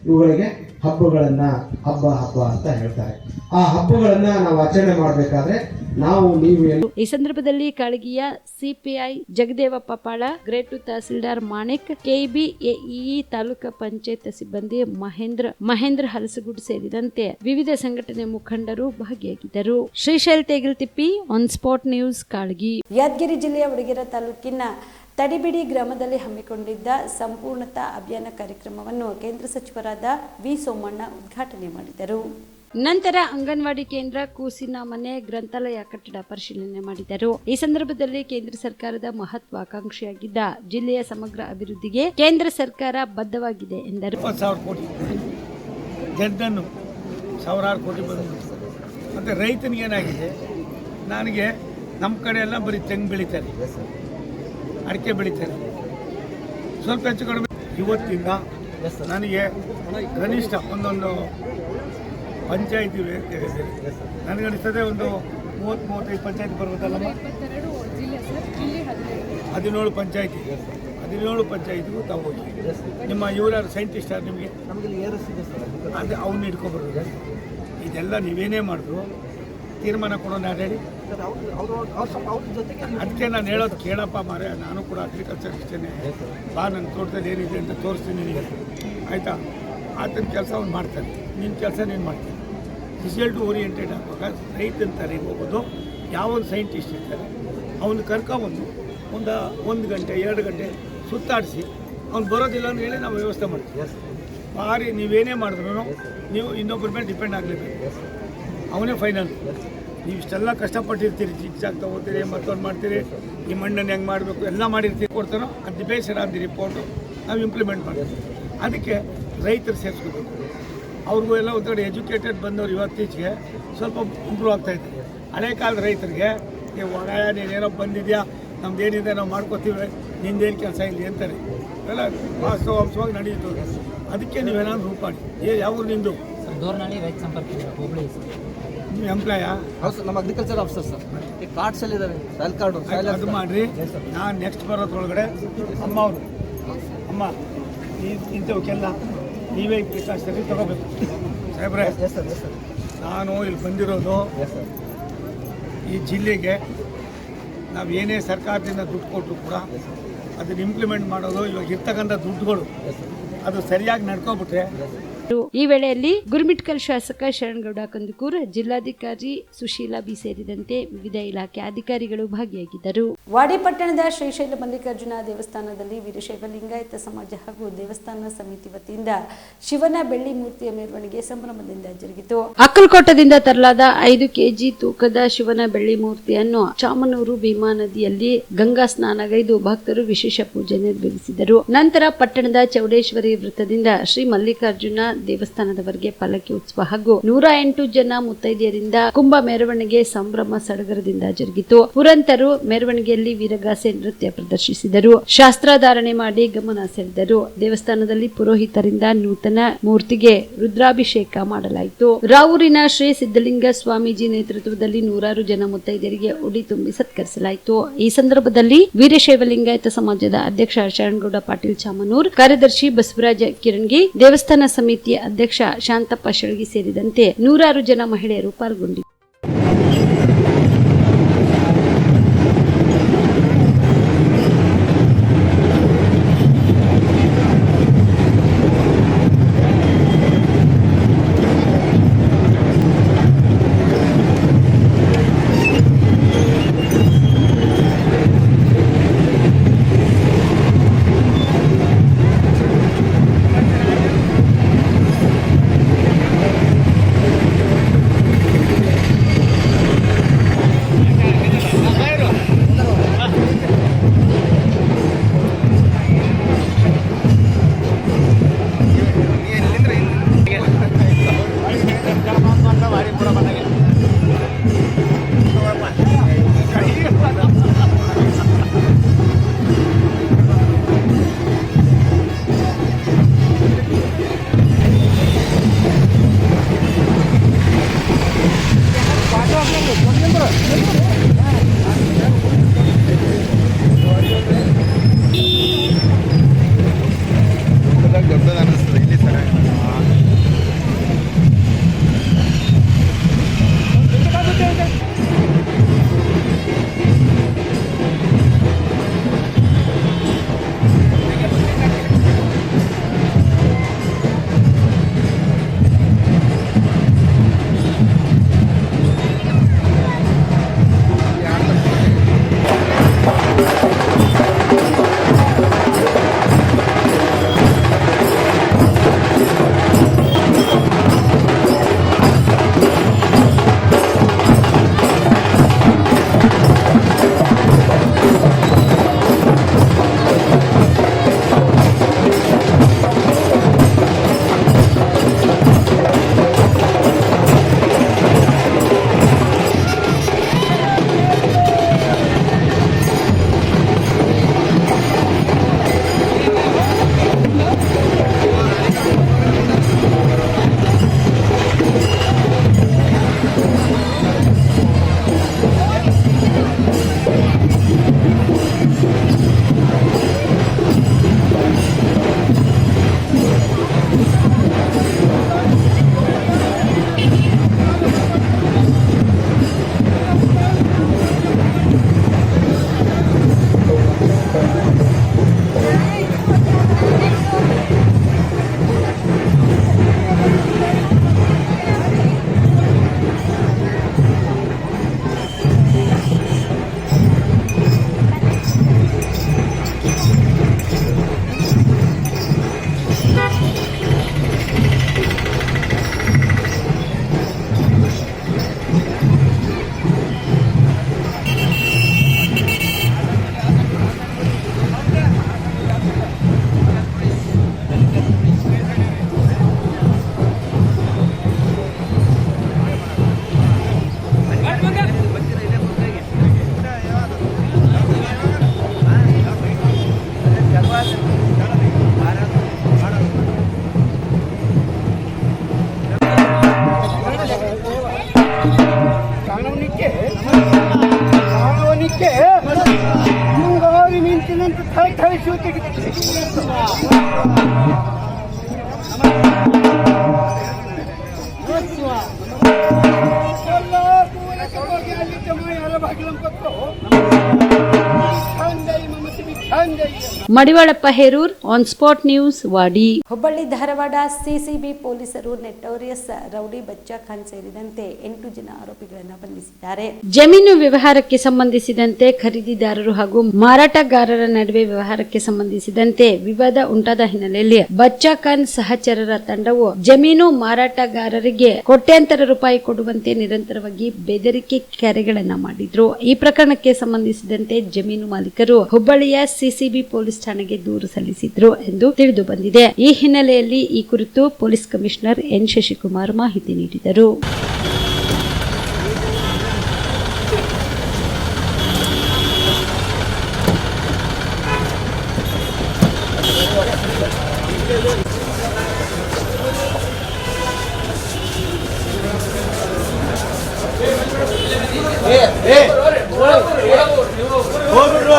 ಇವುಗಳಿಗೆ ಹಬ್ಬಗಳನ್ನು ಹಬ್ಬ ಅಂತ ಹೇಳ್ತಾರೆ. ಆ ಹಬ್ಬಗಳನ್ನು ನಾವು ಆಚರಣೆ ಮಾಡಬೇಕಾದ್ರೆ ನೀವು ಈ ಸಂದರ್ಭದಲ್ಲಿ ಕಾಳಗಿಯ CPI Jagadevappa Pala, grade tahsildar Manik, KEB AEE, taluka panchayat ಸಿಬ್ಬಂದಿ ಮಹೇಂದ್ರ ಹಲಸಗುಡ್ ಸೇರಿದಂತೆ ವಿವಿಧ ಸಂಘಟನೆ ಮುಖಂಡರು ಭಾಗಿಯಾಗಿದ್ದರು. Shrishail Tegaltippi, on spot news, Kalagi. Yadgiri ಜಿಲ್ಲೆಯ ವಡಗೇರ ತಾಲೂಕಿನ ತಡಿಬಿಡಿ ಗ್ರಾಮದಲ್ಲಿ ಹಮ್ಮಿಕೊಂಡಿದ್ದ ಸಂಪೂರ್ಣತಾ ಅಭಿಯಾನ ಕಾರ್ಯಕ್ರಮವನ್ನು ಕೇಂದ್ರ ಸಚಿವರಾದ ವಿ ಸೋಮಣ್ಣ ಉದ್ಘಾಟನೆ ಮಾಡಿದರು. ನಂತರ ಅಂಗನವಾಡಿ ಕೇಂದ್ರ, ಕೂಸಿನ ಮನೆ, ಗ್ರಂಥಾಲಯ ಕಟ್ಟಡ ಪರಿಶೀಲನೆ ಮಾಡಿದರು. ಈ ಸಂದರ್ಭದಲ್ಲಿ ಕೇಂದ್ರ ಸರ್ಕಾರದ ಮಹತ್ವಾಕಾಂಕ್ಷಿಯಾಗಿದ್ದ ಜಿಲ್ಲೆಯ ಸಮಗ್ರ ಅಭಿವೃದ್ಧಿಗೆ ಕೇಂದ್ರ ಸರ್ಕಾರ ಬದ್ಧವಾಗಿದೆ ಎಂದರು. 20,000 ಕೋಟಿ ಜನರನ್ನು ಸಾವಿರಾರು ಕೋಟಿ ಬಂದು ಮತ್ತು ರೈತನಿಗೇನಾಗಿದೆ, ನನಗೆ ನಮ್ಮ ಕಡೆ ಎಲ್ಲ ಬರೀ ತೆಂಗು ಬೆಳೀತಾರೆ, ಅಡಿಕೆ ಬೆಳೀತಾರೆ, ಸ್ವಲ್ಪ ಹೆಚ್ಚು ಕಡಿಮೆ. ಇವತ್ತಿಂದ ನನಗೆ ಕನಿಷ್ಠ ಒಂದೊಂದು ಪಂಚಾಯಿತಿ ನನಗನಿಸ್ತದೆ ಒಂದು 30-35 ಪಂಚಾಯತಿ ಬರ್ಬೋದಲ್ಲ. 17 ಪಂಚಾಯಿತಿ 17 ಪಂಚಾಯಿತಿಗೂ ತಗೋಗಿ ನಿಮ್ಮ ಇವರಾರು ಸೈಂಟಿಸ್ಟ್ ನಿಮಗೆ ಅದೇ ಅವ್ನು ಹಿಡ್ಕೊಬರೋದು. ಇದೆಲ್ಲ ನೀವೇನೇ ಮಾಡಿದ್ರು ತೀರ್ಮಾನ ಕೊಡೋಣ ಹೇಳಿ. ಅದಕ್ಕೆ ನಾನು ಹೇಳೋದು ಕೇಳಪ್ಪ ಮಾರೆ, ನಾನು ಕೂಡ ಅಗ್ರಿಕಲ್ಚರ್ ಇಷ್ಟೇನೆ, ಬಾ ನನ್ನ ತೋಟದಲ್ಲಿ ಏನಿದೆ ಅಂತ ತೋರಿಸ್ತೀನಿ ನಿನಗೆ, ಆಯಿತಾ? ಆತನ ಕೆಲಸ ಅವ್ನು ಮಾಡ್ತಾನೆ, ನಿನ್ನ ಕೆಲಸ ನೀನು ಮಾಡ್ತೀನಿ. ರಿಸಲ್ಟ್ ಓರಿಯೆಂಟೆಡ್ ಆಗುವಾಗ ರೈತನ ತಲೆಗೆ ಹೋಗೋದು. ಯಾವೊಂದು ಸೈಂಟಿಸ್ಟ್ ಇರ್ತಾರೆ ಅವನು ಕರ್ಕೊಬಂದು ಒಂದು ಗಂಟೆ 2 ಗಂಟೆ ಸುತ್ತಾಡಿಸಿ ಅವ್ನು ಬರೋದಿಲ್ಲ ಅಂತ ಹೇಳಿ ನಾವು ವ್ಯವಸ್ಥೆ ಮಾಡ್ತೀವಿ. ಭಾರಿ ನೀವೇನೇ ಮಾಡಿದ್ರು ನೀವು ಇನ್ನೊಬ್ಬರ ಮೇಲೆ ಡಿಪೆಂಡ್ ಆಗಲೇಬೇಕು, ಅವನೇ ಫೈನಲ್. ನೀವು ಇಷ್ಟೆಲ್ಲ ಕಷ್ಟಪಟ್ಟಿರ್ತೀರಿ, ಜಿಗ್ಜಾಗ್ ತೊಗೋತೀರಿ, ಮತ್ತೊಂದು ಮಾಡ್ತೀರಿ, ಈ ಮಣ್ಣನ್ನು ಹೆಂಗೆ ಮಾಡಬೇಕು ಎಲ್ಲ ಮಾಡಿರ್ತೀರಿ, ಕೊಡ್ತಾರೋ ಅದು ಬೇಸರ ಅಂತ ರಿಪೋರ್ಟು ನಾವು ಇಂಪ್ಲಿಮೆಂಟ್ ಮಾಡ್ತೀವಿ. ಅದಕ್ಕೆ ರೈತರು ಸೇರಿಸ್ಕೋಬೇಕು. ಅವ್ರಿಗೂ ಎಲ್ಲ ಒಂದು ಕಡೆ ಎಜುಕೇಟೆಡ್ ಬಂದವರು ಇವತ್ತೀಚೆಗೆ ಸ್ವಲ್ಪ ಇಂಪ್ರೂವ್ ಆಗ್ತಾಯಿದೆ. ಹಳೆ ಕಾಲದ ರೈತರಿಗೆ ಒಳಯ ನೀನೇನೋ ಬಂದಿದೆಯಾ, ನಮ್ದು ಏನಿದೆ ನಾವು ಮಾಡ್ಕೋತೀವಿ, ನಿಂದೇನು ಕೆಲಸ ಇಲ್ಲಿ ಅಂತಾರೆ, ಎಲ್ಲ ವಾಸ್ತವಾಂಶವಾಗಿ ನಡೆಯುತ್ತೆ. ಅದಕ್ಕೆ ನೀವೇನಾದ್ರು ರೂಪ ಮಾಡಿ. ಯಾವ ನಿಂದು ದೋರ್ನಳ್ಳಿ ರೈತ ಸಂಪರ್ಕ ಹೋಬಳಿ ನೀವು ಎಂಪ್ಲಾಯಾ? ನಮ್ಮ ಅಗ್ರಿಕಲ್ಚರ್ ಆಫೀಸರ್ ಸರ್. ಈ ಕಾರ್ಡ್ಸ್ ಎಲ್ಲ ಇದ್ದಾವೆ, ಸಾಯಿಲ್ ಕಾರ್ಡು ಅದು ಮಾಡಿರಿ. ನಾನು ನೆಕ್ಸ್ಟ್ ಬರೋದ್ರೊಳಗಡೆ ಅಮ್ಮ ಅವರು ಅಮ್ಮ ಇಂಥವಕ್ಕೆಲ್ಲ ನೀವೇ ಪ್ರಿಕಾಷನರಿ ತಗೋಬೇಕು ಸಾಹೇಬ್ರೆ. ನಾನು ಇಲ್ಲಿ ಬಂದಿರೋದು ಈ ಜಿಲ್ಲೆಗೆ ನಾವು ಏನೇ ಸರ್ಕಾರದಿಂದ ದುಡ್ಡು ಕೊಟ್ಟರು ಕೂಡ ಅದನ್ನು ಇಂಪ್ಲಿಮೆಂಟ್ ಮಾಡೋದು, ಇವಾಗ ಇರ್ತಕ್ಕಂಥ ದುಡ್ಡುಗಳು ಅದು ಸರಿಯಾಗಿ ನಡ್ಕೊಬಿಟ್ರೆ. ಈ ವೇಳೆಯಲ್ಲಿ ಗುರುಮಿಟ್ಕಲ್ ಶಾಸಕ ಶರಣಗೌಡ ಕಂದುಕೂರ್, ಜಿಲ್ಲಾಧಿಕಾರಿ ಸುಶೀಲಾ ಬಿ ಸೇರಿದಂತೆ ವಿವಿಧ ಇಲಾಖೆ ಅಧಿಕಾರಿಗಳು ಭಾಗಿಯಾಗಿದ್ದರು. ವಾಡಿ ಪಟ್ಟಣದ ಶ್ರೀಶೈಲ ಮಲ್ಲಿಕಾರ್ಜುನ ದೇವಸ್ಥಾನದಲ್ಲಿ ವೀರಶೈವ ಲಿಂಗಾಯತ ಸಮಾಜ ಹಾಗೂ ದೇವಸ್ಥಾನ ಸಮಿತಿ ವತಿಯಿಂದ ಶಿವನ ಬೆಳ್ಳಿ ಮೂರ್ತಿಯ ಮೆರವಣಿಗೆ ಸಂಭ್ರಮದಿಂದ ಜರುಗಿತು. ಅಕ್ಕಲಕೋಟದಿಂದ ತರಲಾದ 5 kg ತೂಕದ ಶಿವನ ಬೆಳ್ಳಿ ಮೂರ್ತಿಯನ್ನು ಚಾಮನೂರು ಭೀಮಾ ನದಿಯಲ್ಲಿ ಗಂಗಾ ಸ್ನಾನಗೈದು ಭಕ್ತರು ವಿಶೇಷ ಪೂಜೆ ನೆರವೇರಿಸಿದರು. ನಂತರ ಪಟ್ಟಣದ ಚೌಡೇಶ್ವರಿ ವೃತ್ತದಿಂದ ಶ್ರೀ ಮಲ್ಲಿಕಾರ್ಜುನ ದೇವಸ್ಥಾನದವರೆಗೆ ಪಲ್ಲಕ್ಕಿ ಉತ್ಸವ ಹಾಗೂ 108 ಜನ ಮುತ್ತೈದೆಯರಿಂದ ಕುಂಭ ಮೆರವಣಿಗೆ ಸಂಭ್ರಮ ಸಡಗರದಿಂದ ಜರುಗಿತು. ಪುರಂತರು ಮೆರವಣಿಗೆಯಲ್ಲಿ ವೀರಗಾಸೆ ನೃತ್ಯ ಪ್ರದರ್ಶಿಸಿದರು, ಶಾಸ್ತ್ರಾಧಾರಣೆ ಮಾಡಿ ಗಮನ ಸೆಳೆದರು. ದೇವಸ್ಥಾನದಲ್ಲಿ ಪುರೋಹಿತರಿಂದ ನೂತನ ಮೂರ್ತಿಗೆ ರುದ್ರಾಭಿಷೇಕ ಮಾಡಲಾಯಿತು. ರಾವೂರಿನ ಶ್ರೀ ಸಿದ್ದಲಿಂಗ ಸ್ವಾಮೀಜಿ ನೇತೃತ್ವದಲ್ಲಿ 100 ಜನ ಮುತ್ತೈದೆಯರಿಗೆ ಉಡಿ ತುಂಬಿ ಸತ್ಕರಿಸಲಾಯಿತು. ಈ ಸಂದರ್ಭದಲ್ಲಿ ವೀರಶೈವ ಲಿಂಗಾಯತ ಸಮಾಜದ ಅಧ್ಯಕ್ಷ ಶರಣಗೌಡ ಪಾಟೀಲ್ ಚಾಮನೂರ್, ಕಾರ್ಯದರ್ಶಿ ಬಸವರಾಜ ಕಿರಣಗಿ, ದೇವಸ್ಥಾನ ಸಮಿತಿ ಅಧ್ಯಕ್ಷ ಶಾಂತಪ್ಪ ಶೆಳಗಿ ಸೇರಿದಂತೆ 100 ಜನ ಮಹಿಳೆಯರು ಪಾಲ್ಗೊಂಡಿದ್ದರು. ಅದಕ್ಕೆ ಮುಂಗಾರಿ ನಿಂತಿನಂತ Madivalappa Herur on spot news Wadi. Hubballi Dharwad CCB ಪೊಲೀಸರು ನೆಟೋರಿಯಸ್ ರೌಡಿ ಬಚ್ಚಾ ಖಾನ್ ಸೇರಿದಂತೆ 8 ಜನ ಆರೋಪಿಗಳನ್ನು ಬಂಧಿಸಿದ್ದಾರೆ. ಜಮೀನು ವ್ಯವಹಾರಕ್ಕೆ ಸಂಬಂಧಿಸಿದಂತೆ ಖರೀದಿದಾರರು ಹಾಗೂ ಮಾರಾಟಗಾರರ ನಡುವೆ ವ್ಯವಹಾರಕ್ಕೆ ಸಂಬಂಧಿಸಿದಂತೆ ವಿವಾದ ಉಂಟಾದ ಹಿನ್ನೆಲೆಯಲ್ಲಿ ಬಚ್ಚಾ ಖಾನ್ ಸಹಚರರ ತಂಡವು ಜಮೀನು ಮಾರಾಟಗಾರರಿಗೆ ಕೋಟ್ಯಾಂತರ ರೂಪಾಯಿ ಕೊಡುವಂತೆ ನಿರಂತರವಾಗಿ ಬೆದರಿಕೆ ಕರೆಗಳನ್ನ ಮಾಡಿದ್ರು. ಈ ಪ್ರಕರಣಕ್ಕೆ ಸಂಬಂಧಿಸಿದಂತೆ ಜಮೀನು ಮಾಲೀಕರು ಹುಬ್ಬಳ್ಳಿಯ ಸಿಸಿಬಿ ಪೊಲೀಸ್ ಠಾಣೆಗೆ ದೂರು ಸಲ್ಲಿಸಿದ್ರು ಎಂದು ತಿಳಿದು ಬಂದಿದೆ. ಈ ಹಿನ್ನೆಲೆಯಲ್ಲಿ ಈ ಕುರಿತು ಪೊಲೀಸ್ ಕಮಿಷನರ್ ಎನ್ ಶಶಿಕುಮಾರ್ ಮಾಹಿತಿ ನೀಡಿದರು.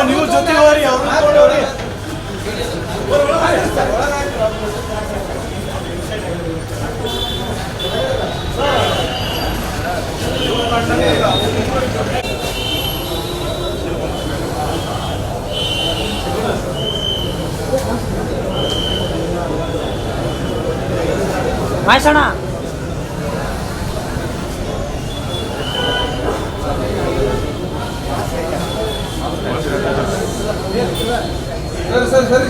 ನೀವು ಜೊತೆ ಹೋರಿ ಮಾಯ್ಸಣ ಸರಿ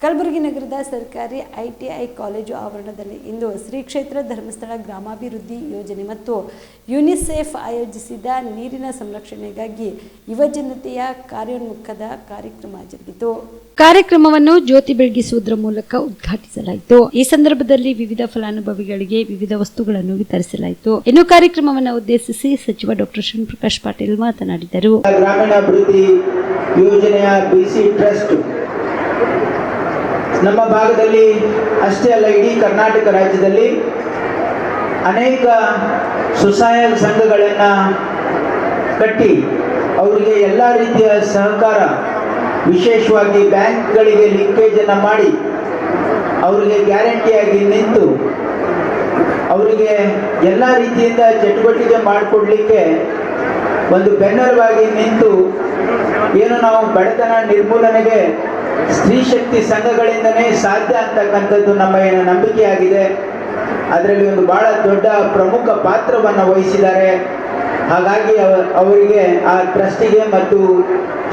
ಕಲಬುರಗಿ ನಗರದ ಸರ್ಕಾರಿ ಐಟಿಐ ಕಾಲೇಜು ಆವರಣದಲ್ಲಿ ಇಂದು ಶ್ರೀ ಕ್ಷೇತ್ರ ಧರ್ಮಸ್ಥಳ ಗ್ರಾಮಾಭಿವೃದ್ಧಿ ಯೋಜನೆ ಮತ್ತು ಯುನಿಸೆಫ್ ಆಯೋಜಿಸಿದ ನೀರಿನ ಸಂರಕ್ಷಣೆಗಾಗಿ ಯುವಜನತೆಯ ಕಾರ್ಯೋನ್ಮುಖದ ಕಾರ್ಯಕ್ರಮ ಜರುಗಿತು. ಕಾರ್ಯಕ್ರಮವನ್ನು ಜ್ಯೋತಿ ಬೆಳಗಿಸುವುದರ ಮೂಲಕ ಉದ್ಘಾಟಿಸಲಾಯಿತು. ಈ ಸಂದರ್ಭದಲ್ಲಿ ವಿವಿಧ ಫಲಾನುಭವಿಗಳಿಗೆ ವಿವಿಧ ವಸ್ತುಗಳನ್ನು ವಿತರಿಸಲಾಯಿತು. ಇನ್ನು ಕಾರ್ಯಕ್ರಮವನ್ನು ಉದ್ದೇಶಿಸಿ ಸಚಿವ ಡಾಕ್ಟರ್ ಶ್ರೀಪ್ರಕಾಶ್ ಪಾಟೀಲ್ ಮಾತನಾಡಿದರು. ಗ್ರಾಮೀಣಾಭಿವೃದ್ಧಿ ಯೋಜನೆಯ ಬಿಸಿ ಟ್ರಸ್ಟ್ ನಮ್ಮ ಭಾಗದಲ್ಲಿ ಅಷ್ಟೇ ಅಲ್ಲ, ಇಡೀ ಕರ್ನಾಟಕ ರಾಜ್ಯದಲ್ಲಿ ಅನೇಕ ಸ್ವಸಹಾಯ ಸಂಘಗಳನ್ನು ಕಟ್ಟಿ ಅವರಿಗೆ ಎಲ್ಲ ರೀತಿಯ ಸಹಕಾರ, ವಿಶೇಷವಾಗಿ ಬ್ಯಾಂಕ್ಗಳಿಗೆ ಲಿಂಕೇಜನ್ನು ಮಾಡಿ ಅವರಿಗೆ ಗ್ಯಾರಂಟಿಯಾಗಿ ನಿಂತು ಅವರಿಗೆ ಎಲ್ಲ ರೀತಿಯಿಂದ ಚಟುವಟಿಕೆ ಮಾಡಿಕೊಡ್ಲಿಕ್ಕೆ ಒಂದು ಬೆನ್ನೆಲುಬಾಗಿ ನಿಂತು ಏನು ನಾವು ಬಡತನ ನಿರ್ಮೂಲನೆಗೆ ಸ್ತ್ರೀ ಶಕ್ತಿ ಸಂಘಗಳಿಂದನೇ ಸಾಧ್ಯ ಅಂತಕ್ಕಂಥದ್ದು ನಮ್ಮ ಏನು ನಂಬಿಕೆಯಾಗಿದೆ. ಅದರಲ್ಲಿ ಒಂದು ಬಹಳ ದೊಡ್ಡ ಪ್ರಮುಖ ಪಾತ್ರವನ್ನು ವಹಿಸಿದ್ದಾರೆ. ಹಾಗಾಗಿ ಅವರಿಗೆ, ಆ ಟ್ರಸ್ಟಿಗೆ ಮತ್ತು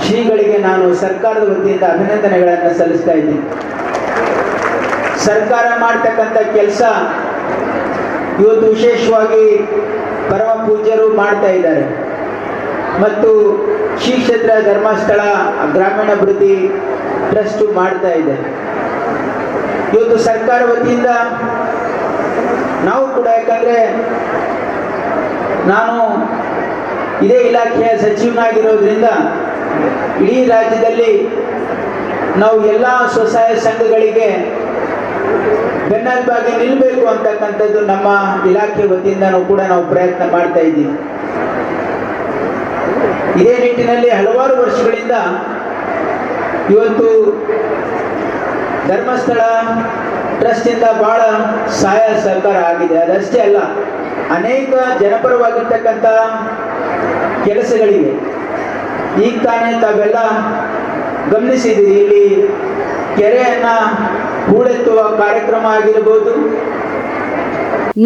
ಶ್ರೀಗಳಿಗೆ ನಾನು ಸರ್ಕಾರದ ವತಿಯಿಂದ ಅಭಿನಂದನೆಗಳನ್ನು ಸಲ್ಲಿಸ್ತಾ ಇದ್ದೀನಿ. ಸರ್ಕಾರ ಮಾಡ್ತಕ್ಕಂಥ ಕೆಲಸ ಇವತ್ತು ವಿಶೇಷವಾಗಿ ಪರಮ ಪೂಜ್ಯರು ಮಾಡ್ತಾ ಇದ್ದಾರೆ ಮತ್ತು ಶ್ರೀ ಕ್ಷೇತ್ರ ಧರ್ಮಸ್ಥಳ ಗ್ರಾಮೀಣಾಭಿವೃದ್ಧಿ ಟ್ರಸ್ಟ್ ಮಾಡ್ತಾ ಇದೆ. ಇವತ್ತು ಸರ್ಕಾರ ವತಿಯಿಂದ ನಾವು ಕೂಡ, ಯಾಕಂದರೆ ನಾನು ಇದೇ ಇಲಾಖೆಯ ಸಚಿವನಾಗಿರೋದ್ರಿಂದ ಇಡೀ ರಾಜ್ಯದಲ್ಲಿ ನಾವು ಎಲ್ಲ ಸ್ವಸಹಾಯ ಸಂಘಗಳಿಗೆ ಬೆನ್ನೆಲುಬಾಗಿ ನಿಲ್ಲಬೇಕು ಅಂತಕ್ಕಂಥದ್ದು ನಮ್ಮ ಇಲಾಖೆ ವತಿಯಿಂದ ಕೂಡ ನಾವು ಪ್ರಯತ್ನ ಮಾಡ್ತಾ ಇದ್ದೀವಿ. ಇದೇ ನಿಟ್ಟಿನಲ್ಲಿ ಹಲವಾರು ವರ್ಷಗಳಿಂದ ಇವತ್ತು ಧರ್ಮಸ್ಥಳ ಟ್ರಸ್ಟಿಂದ ಬಹಳ ಸಹಾಯ ಸಹಕಾರ ಆಗಿದೆ. ಅದಷ್ಟೇ ಅಲ್ಲ, ಅನೇಕ ಜನಪರವಾಗಿರ್ತಕ್ಕಂಥ ಕೆಲಸಗಳಿವೆ. ಈಗ ತಾನೇ ತಾವೆಲ್ಲ ಗಮನಿಸಿದ್ದೀರಿ, ಇಲ್ಲಿ ಕೆರೆಯನ್ನು ಹೂಳೆತ್ತುವ ಕಾರ್ಯಕ್ರಮ ಆಗಿರಬಹುದು.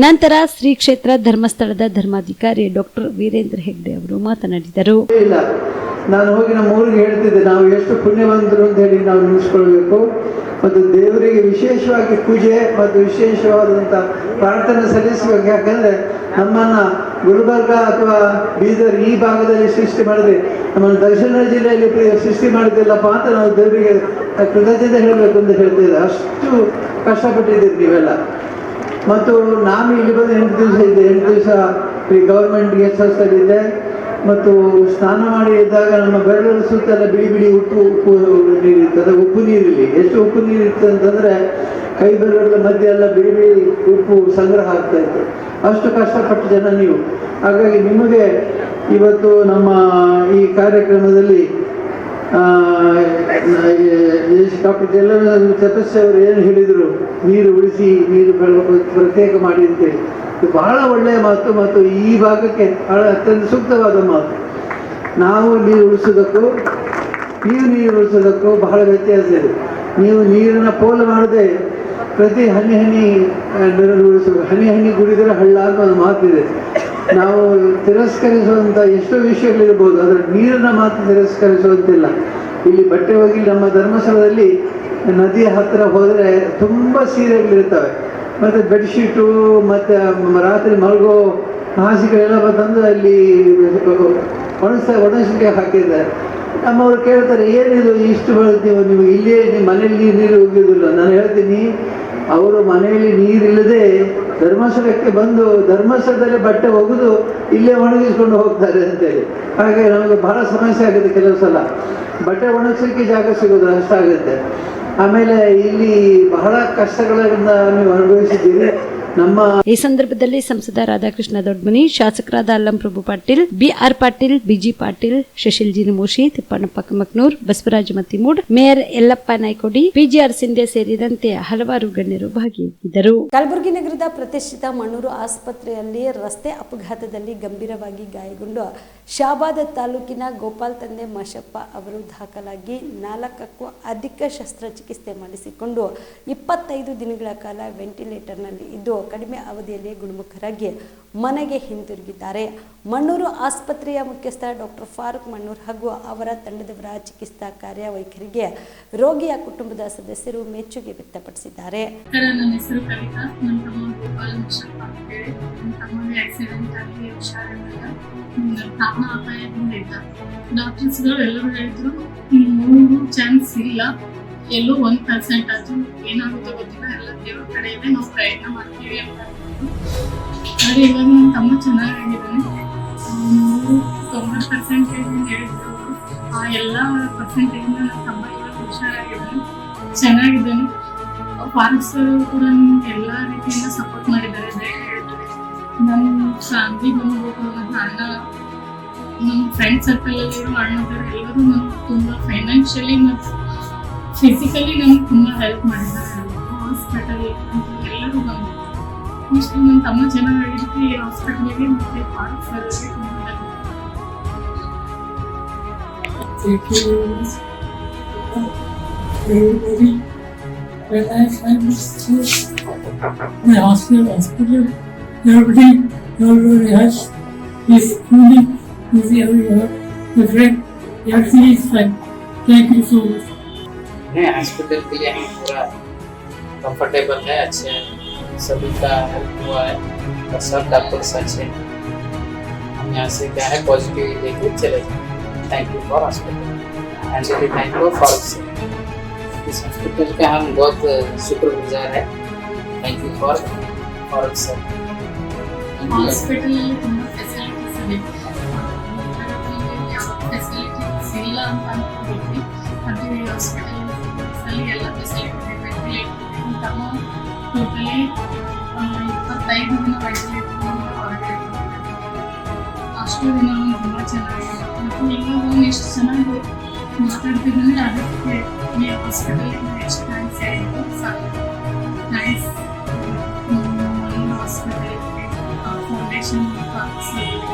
ನಂತರ ಶ್ರೀ ಕ್ಷೇತ್ರ ಧರ್ಮಸ್ಥಳದ ಧರ್ಮಾಧಿಕಾರಿ ಡಾಕ್ಟರ್ ವೀರೇಂದ್ರ ಹೆಗ್ಡೆ ಅವರು ಮಾತನಾಡಿದರು. ಇಲ್ಲ, ನಾನು ಹೋಗಿ ನಮ್ಮ ಊರಿಗೆ ಹೇಳ್ತಿದ್ದೆ, ನಾವು ಎಷ್ಟು ಪುಣ್ಯವಂತರು ಅಂತ ಹೇಳಿ ನಾವು ನೆನೆಸ್ಕೊಳ್ಬೇಕು ಮತ್ತು ದೇವರಿಗೆ ವಿಶೇಷವಾಗಿ ಪೂಜೆ ಮತ್ತು ವಿಶೇಷವಾದಂಥ ಪ್ರಾರ್ಥನೆ ಸಲ್ಲಿಸಬೇಕು. ಯಾಕಂದರೆ ನಮ್ಮನ್ನು ಗುಲ್ಬರ್ಗ ಅಥವಾ ಬೀದರ್ ಈ ಭಾಗದಲ್ಲಿ ಸೃಷ್ಟಿ ಮಾಡಿದ್ರೆ ನಮ್ಮನ್ನು ದಕ್ಷಿಣ ಜಿಲ್ಲೆಯಲ್ಲಿ ಸೃಷ್ಟಿ ಮಾಡಿದ್ದಿಲ್ಲಪ್ಪ ಅಂತ ನಾವು ದೇವರಿಗೆ ಕೃತಜ್ಞತೆ ಹೇಳಬೇಕು ಅಂತ ಹೇಳ್ತಿದ್ದೆ. ಅಷ್ಟು ಕಷ್ಟಪಟ್ಟಿದ್ದೀರಿ ನೀವೆಲ್ಲ. ಮತ್ತು ನಾನು ಇಲ್ಲಿ ಬಂದು 8 ದಿವಸ ಇದ್ದೆ. 8 ದಿವಸ ಈ ಗೌರ್ಮೆಂಟ್ ಗೆಸ್ಟ್ ಹೌಸಲ್ಲಿದ್ದೆ. ಮತ್ತು ಸ್ನಾನ ಮಾಡಿ ಇದ್ದಾಗ ನಮ್ಮ ಬೆರಳು ಸುತ್ತೆಲ್ಲ ಬಿಳಿ ಬಿಳಿ ಉಪ್ಪು ನೀರಿರ್ತದೆ. ಉಪ್ಪು ನೀರಿಲ್ಲಿ ಎಷ್ಟು ಉಪ್ಪು ನೀರು ಇರ್ತದೆ ಅಂತಂದರೆ ಕೈ ಬೆರಳುಗಳ ಮಧ್ಯೆ ಎಲ್ಲ ಬಿಳಿ ಬಿಳಿ ಉಪ್ಪು ಸಂಗ್ರಹ ಆಗ್ತಾ ಇತ್ತು. ಅಷ್ಟು ಕಷ್ಟಪಟ್ಟ ಜನ ನೀವು. ಹಾಗಾಗಿ ನಿಮಗೆ ಇವತ್ತು ನಮ್ಮ ಈ ಕಾರ್ಯಕ್ರಮದಲ್ಲಿ ಡಾಕ್ಟರ್ ಚತುರ್ಸಿ ಅವರು ಏನು ಹೇಳಿದರು, ನೀರು ಉಳಿಸಿ ನೀರು ಪ್ರತ್ಯೇಕ ಮಾಡಿ ಅಂತೇಳಿ, ಇದು ಬಹಳ ಒಳ್ಳೆಯ ಮಾತು ಮತ್ತು ಈ ಭಾಗಕ್ಕೆ ಬಹಳ ಅತ್ಯಂತ ಸೂಕ್ತವಾದ ಮಾತು. ನಾವು ನೀರು ಉಳಿಸೋದಕ್ಕೂ ನೀವು ನೀರು ಉಳಿಸೋದಕ್ಕೂ ಬಹಳ ವ್ಯತ್ಯಾಸ ಇದೆ. ನೀವು ನೀರನ್ನು ಪೋಲು ಮಾಡದೆ ಪ್ರತಿ ಹನಿ ಹನಿ ನೀರನ್ನು ಉಳಿಸಬೇಕು. ಹನಿ ಹನಿ ಗುಡಿದರೆ ಹಳ್ಳ ಅಂತ ಒಂದು ಮಾತಿದೆ. ನಾವು ತಿರಸ್ಕರಿಸುವಂಥ ಎಷ್ಟೋ ವಿಷಯಗಳಿರ್ಬೋದು, ಅದರ ನೀರನ್ನ ಮಾತ್ರ ತಿರಸ್ಕರಿಸುವಂತಿಲ್ಲ. ಇಲ್ಲಿ ಬಟ್ಟೆ ಹೋಗಿ ನಮ್ಮ ಧರ್ಮಸ್ಥಳದಲ್ಲಿ ನದಿಯ ಹತ್ತಿರ ಹೋದರೆ ತುಂಬ ಸೀರೆಗಳಿರ್ತವೆ, ಮತ್ತು ಬೆಡ್ಶೀಟು ಮತ್ತು ರಾತ್ರಿ ಮಲಗೋ ಹಾಸಿಗೆಗಳೆಲ್ಲ ತಂದು ಅಲ್ಲಿ ಒಣಸಲಿಕ್ಕೆ ಹಾಕಿದ್ದಾರೆ. ನಮ್ಮವರು ಕೇಳ್ತಾರೆ, ಏನಿದು ಇಷ್ಟು ಬೆಳೆದೀವಿ ನೀವು, ಇಲ್ಲೇ ನಿಮ್ಮ ಮನೆಯಲ್ಲಿ ನೀರು ಹೋಗೋದಿಲ್ಲ. ನಾನು ಹೇಳ್ತೀನಿ, ಅವರು ಮನೆಯಲ್ಲಿ ನೀರಿಲ್ಲದೆ ಧರ್ಮಸ್ಥಳಕ್ಕೆ ಬಂದು ಧರ್ಮಸ್ಥಳದಲ್ಲಿ ಬಟ್ಟೆ ಒಗೆದು ಇಲ್ಲೇ ಒಣಗಿಸ್ಕೊಂಡು ಹೋಗ್ತಾರೆ ಅಂತೇಳಿ. ಹಾಗೆ ನಮಗೆ ಬಹಳ ಸಮಸ್ಯೆ ಆಗುತ್ತೆ. ಕೆಲವು ಸಲ ಬಟ್ಟೆ ಒಣಗಿಸಲಿಕ್ಕೆ ಜಾಗ ಸಿಗೋದು ಅಷ್ಟಾಗುತ್ತೆ. ಆಮೇಲೆ ಇಲ್ಲಿ ಬಹಳ ಕಷ್ಟಗಳಿಂದ ನೀವು ಅನುಭವಿಸಿದ್ದೀರಿ. ಈ ಸಂದರ್ಭದಲ್ಲಿ ಸಂಸದ ರಾಧಾಕೃಷ್ಣ ದೊಡ್ಮನಿ, ಶಾಸಕರಾದ Allam Prabhu Patil, BR Patil, BG Patil, Shashil Jinamoshi, Tippannappa Kamaknur, Basavaraj Mattimud, mayor Yallappa Naikodi, PGR Sindhe ಸೇರಿದಂತೆ ಹಲವಾರು ಗಣ್ಯರು ಭಾಗಿಯಾಗಿದ್ದರು. ಕಲಬುರಗಿ ನಗರದ ಪ್ರತಿಷ್ಠಿತ ಮಣ್ಣೂರು ಆಸ್ಪತ್ರೆಯಲ್ಲಿ ರಸ್ತೆ ಅಪಘಾತದಲ್ಲಿ ಗಂಭೀರವಾಗಿ ಗಾಯಗೊಂಡು ಶಾಬಾದ್ ತಾಲೂಕಿನ ಗೋಪಾಲ್ ತಂದೆ ಮಶಪ್ಪ ಅವರು ದಾಖಲಾಗಿ 4ಕ್ಕೂ ಅಧಿಕ ಶಸ್ತ್ರಚಿಕಿತ್ಸೆ ಮಾಡಿಸಿಕೊಂಡು 25 ದಿನಗಳ ಕಾಲ ವೆಂಟಿಲೇಟರ್ನಲ್ಲಿ ಇದ್ದು ಕಡಿಮೆ ಅವಧಿಯಲ್ಲಿ ಗುಣಮುಖರಾಗಿ ಮನೆಗೆ ಹಿಂತಿರುಗಿದ್ದಾರೆ. ಮಣ್ಣೂರು ಆಸ್ಪತ್ರೆಯ ಮುಖ್ಯಸ್ಥ ಡಾಕ್ಟರ್ ಫಾರೂಕ್ ಮಣ್ಣೂರ್ ಹಾಗೂ ಅವರ ತಂಡದವರ ಚಿಕಿತ್ಸಾ ಕಾರ್ಯವೈಖರಿಗೆ ರೋಗಿಯ ಕುಟುಂಬದ ಸದಸ್ಯರು ಮೆಚ್ಚುಗೆ ವ್ಯಕ್ತಪಡಿಸಿದ್ದಾರೆ. ನನ್ನ ಹೆಸರು ಕವಿತಾ, ನನ್ನ ತಮ್ಮ ಗೋಪಾಲ್ ಮಶಪ್ಪ ಅಂತೇಳಿ. ನನ್ನ ತಮ್ಮಗೆ ಆಕ್ಸಿಡೆಂಟ್ ಆಗಿ ಹುಷಾರಿರಲಿಲ್ಲ, ಪ್ರಾಣ ಅಪಾಯದಿಂದ ಇದ್ದ. ಡಾಕ್ಟರ್ಸ್ಗಳು ಎಲ್ಲರೂ ಹೇಳಿದ್ರು 3 ಚಾನ್ಸ್ ಇಲ್ಲ, ಎಲ್ಲೋ 1% ಆದ್ರೂ ಏನಾಗುತ್ತೋ ಗೊತ್ತಿಲ್ಲ, ಎಲ್ಲ ದೇವ್ರ ಕಡೆ ಇದೆ, ನಾವು ಪ್ರಯತ್ನ ಮಾಡ್ತೀವಿ ಅಂತ. ಆದರೆ ಇವಾಗ ನನ್ನ ತಮ್ಮ ಚೆನ್ನಾಗಿದ್ದಾನೆ. 90% ಹೇಳಿದ್ರು. ಆ ಎಲ್ಲ ಪರ್ಸೆಂಟೇಜ್ನ ನನ್ನ ತಮ್ಮ ಇವಾಗ ಹುಷಾರಾಗಿದ್ದಾನೆ, ಚೆನ್ನಾಗಿದ್ದಾನೆ. ಫಾರೂಕ್ ಸರ್ ಕೂಡ ನಮ್ಗೆ ಎಲ್ಲ ರೀತಿಯಿಂದ ಸಪೋರ್ಟ್ ಮಾಡಿದ್ದಾರೆ. ಧೈರ್ಯ ಹೇಳಿದ್ದಾರೆ. ನನ್ನ ಫ್ಯಾಮಿಲಿ ಬಂದ್ಬಿಟ್ಟು ನನ್ನ ಅಣ್ಣ, ನಮ್ಮ ಫ್ರೆಂಡ್ ಸರ್ಕಲಲ್ಲಿರೋ ಅಣ್ಣದರು ಎಲ್ಲರೂ ನಮ್ಗೆ ತುಂಬ ಫೈನಾನ್ಷಿಯಲಿ ಮತ್ತು ಫಿಸಿಕಲಿ ನಮ್ಗೆ ತುಂಬ ಹೆಲ್ಪ್ ಮಾಡಿದ್ದಾರೆ. ಹಾಸ್ಪಿಟಲ್ ಎಲ್ಲರೂ ಬಂದು ಇಷ್ಟು ನನ್ನ ತಮ್ಮ ಚೆನ್ನಾಗಿರುತ್ತೆ. ಈ ಹಾಸ್ಪಿಟಲ್ಗೆ ಮತ್ತು ಫಾರೂಕ್ ಸರ್ಗೆ ತುಂಬ hospital, everybody has is truly is everywhere. The friend, everything is fine. Thank you so much. Hospital के लिए हम पूरा कंफर्टेबल है, अच्छे हैं, सभी का हेल्प हुआ है और सब डॉक्टर्स अच्छे हैं. हम यहाँ से क्या है पॉजिटिव लेके चले जाए. Thank you for hospital and thank you for इस हॉस्पिटल के हम बहुत शुक्रगुजार है. Thank you for sir. ಹಾಸ್ಪಿಟಲಲ್ಲಿ ತುಂಬ ಫೆಸಿಲಿಟೀಸ್ ಇದೆ. ಯಾವ ಫೆಸಿಲಿಟೀಸ್ ಇಲ್ಲ ಅಂತ ಅನ್ಕೊಂಡಿದ್ವಿ, ಆದರೆ ಈ ಹಾಸ್ಪಿಟಲಲ್ಲಿ ಎಲ್ಲ ಫೆಸಿಲಿಟಿ ಇದೆ. ವೆಂಟಿಲೇಟರ್ ತಮ್ಮ ಟೋಟಲಿ 25 ದಿನ ವೆಂಟಿಲೇಟರ್ ಹೊರಗಡೆ ಅಷ್ಟು ದಿನ ತುಂಬ ಚೆನ್ನಾಗಿದೆ. ಮತ್ತು ಈಗ ಎಷ್ಟು ಚೆನ್ನಾಗಿ ಮಾತಾಡ್ತಿದ್ರೆ ಅದಕ್ಕೆ ಈ ಹಾಸ್ಪಿಟಲಿಗೆ ಎಷ್ಟು ಥ್ಯಾಂಕ್ಸ್ ಆಯಿತು. ಸಾಕು, ಥ್ಯಾಂಕ್ಸ್ ಹಾಸ್ಪಿಟಲ್ ಫೌಂಡೇಶನ್.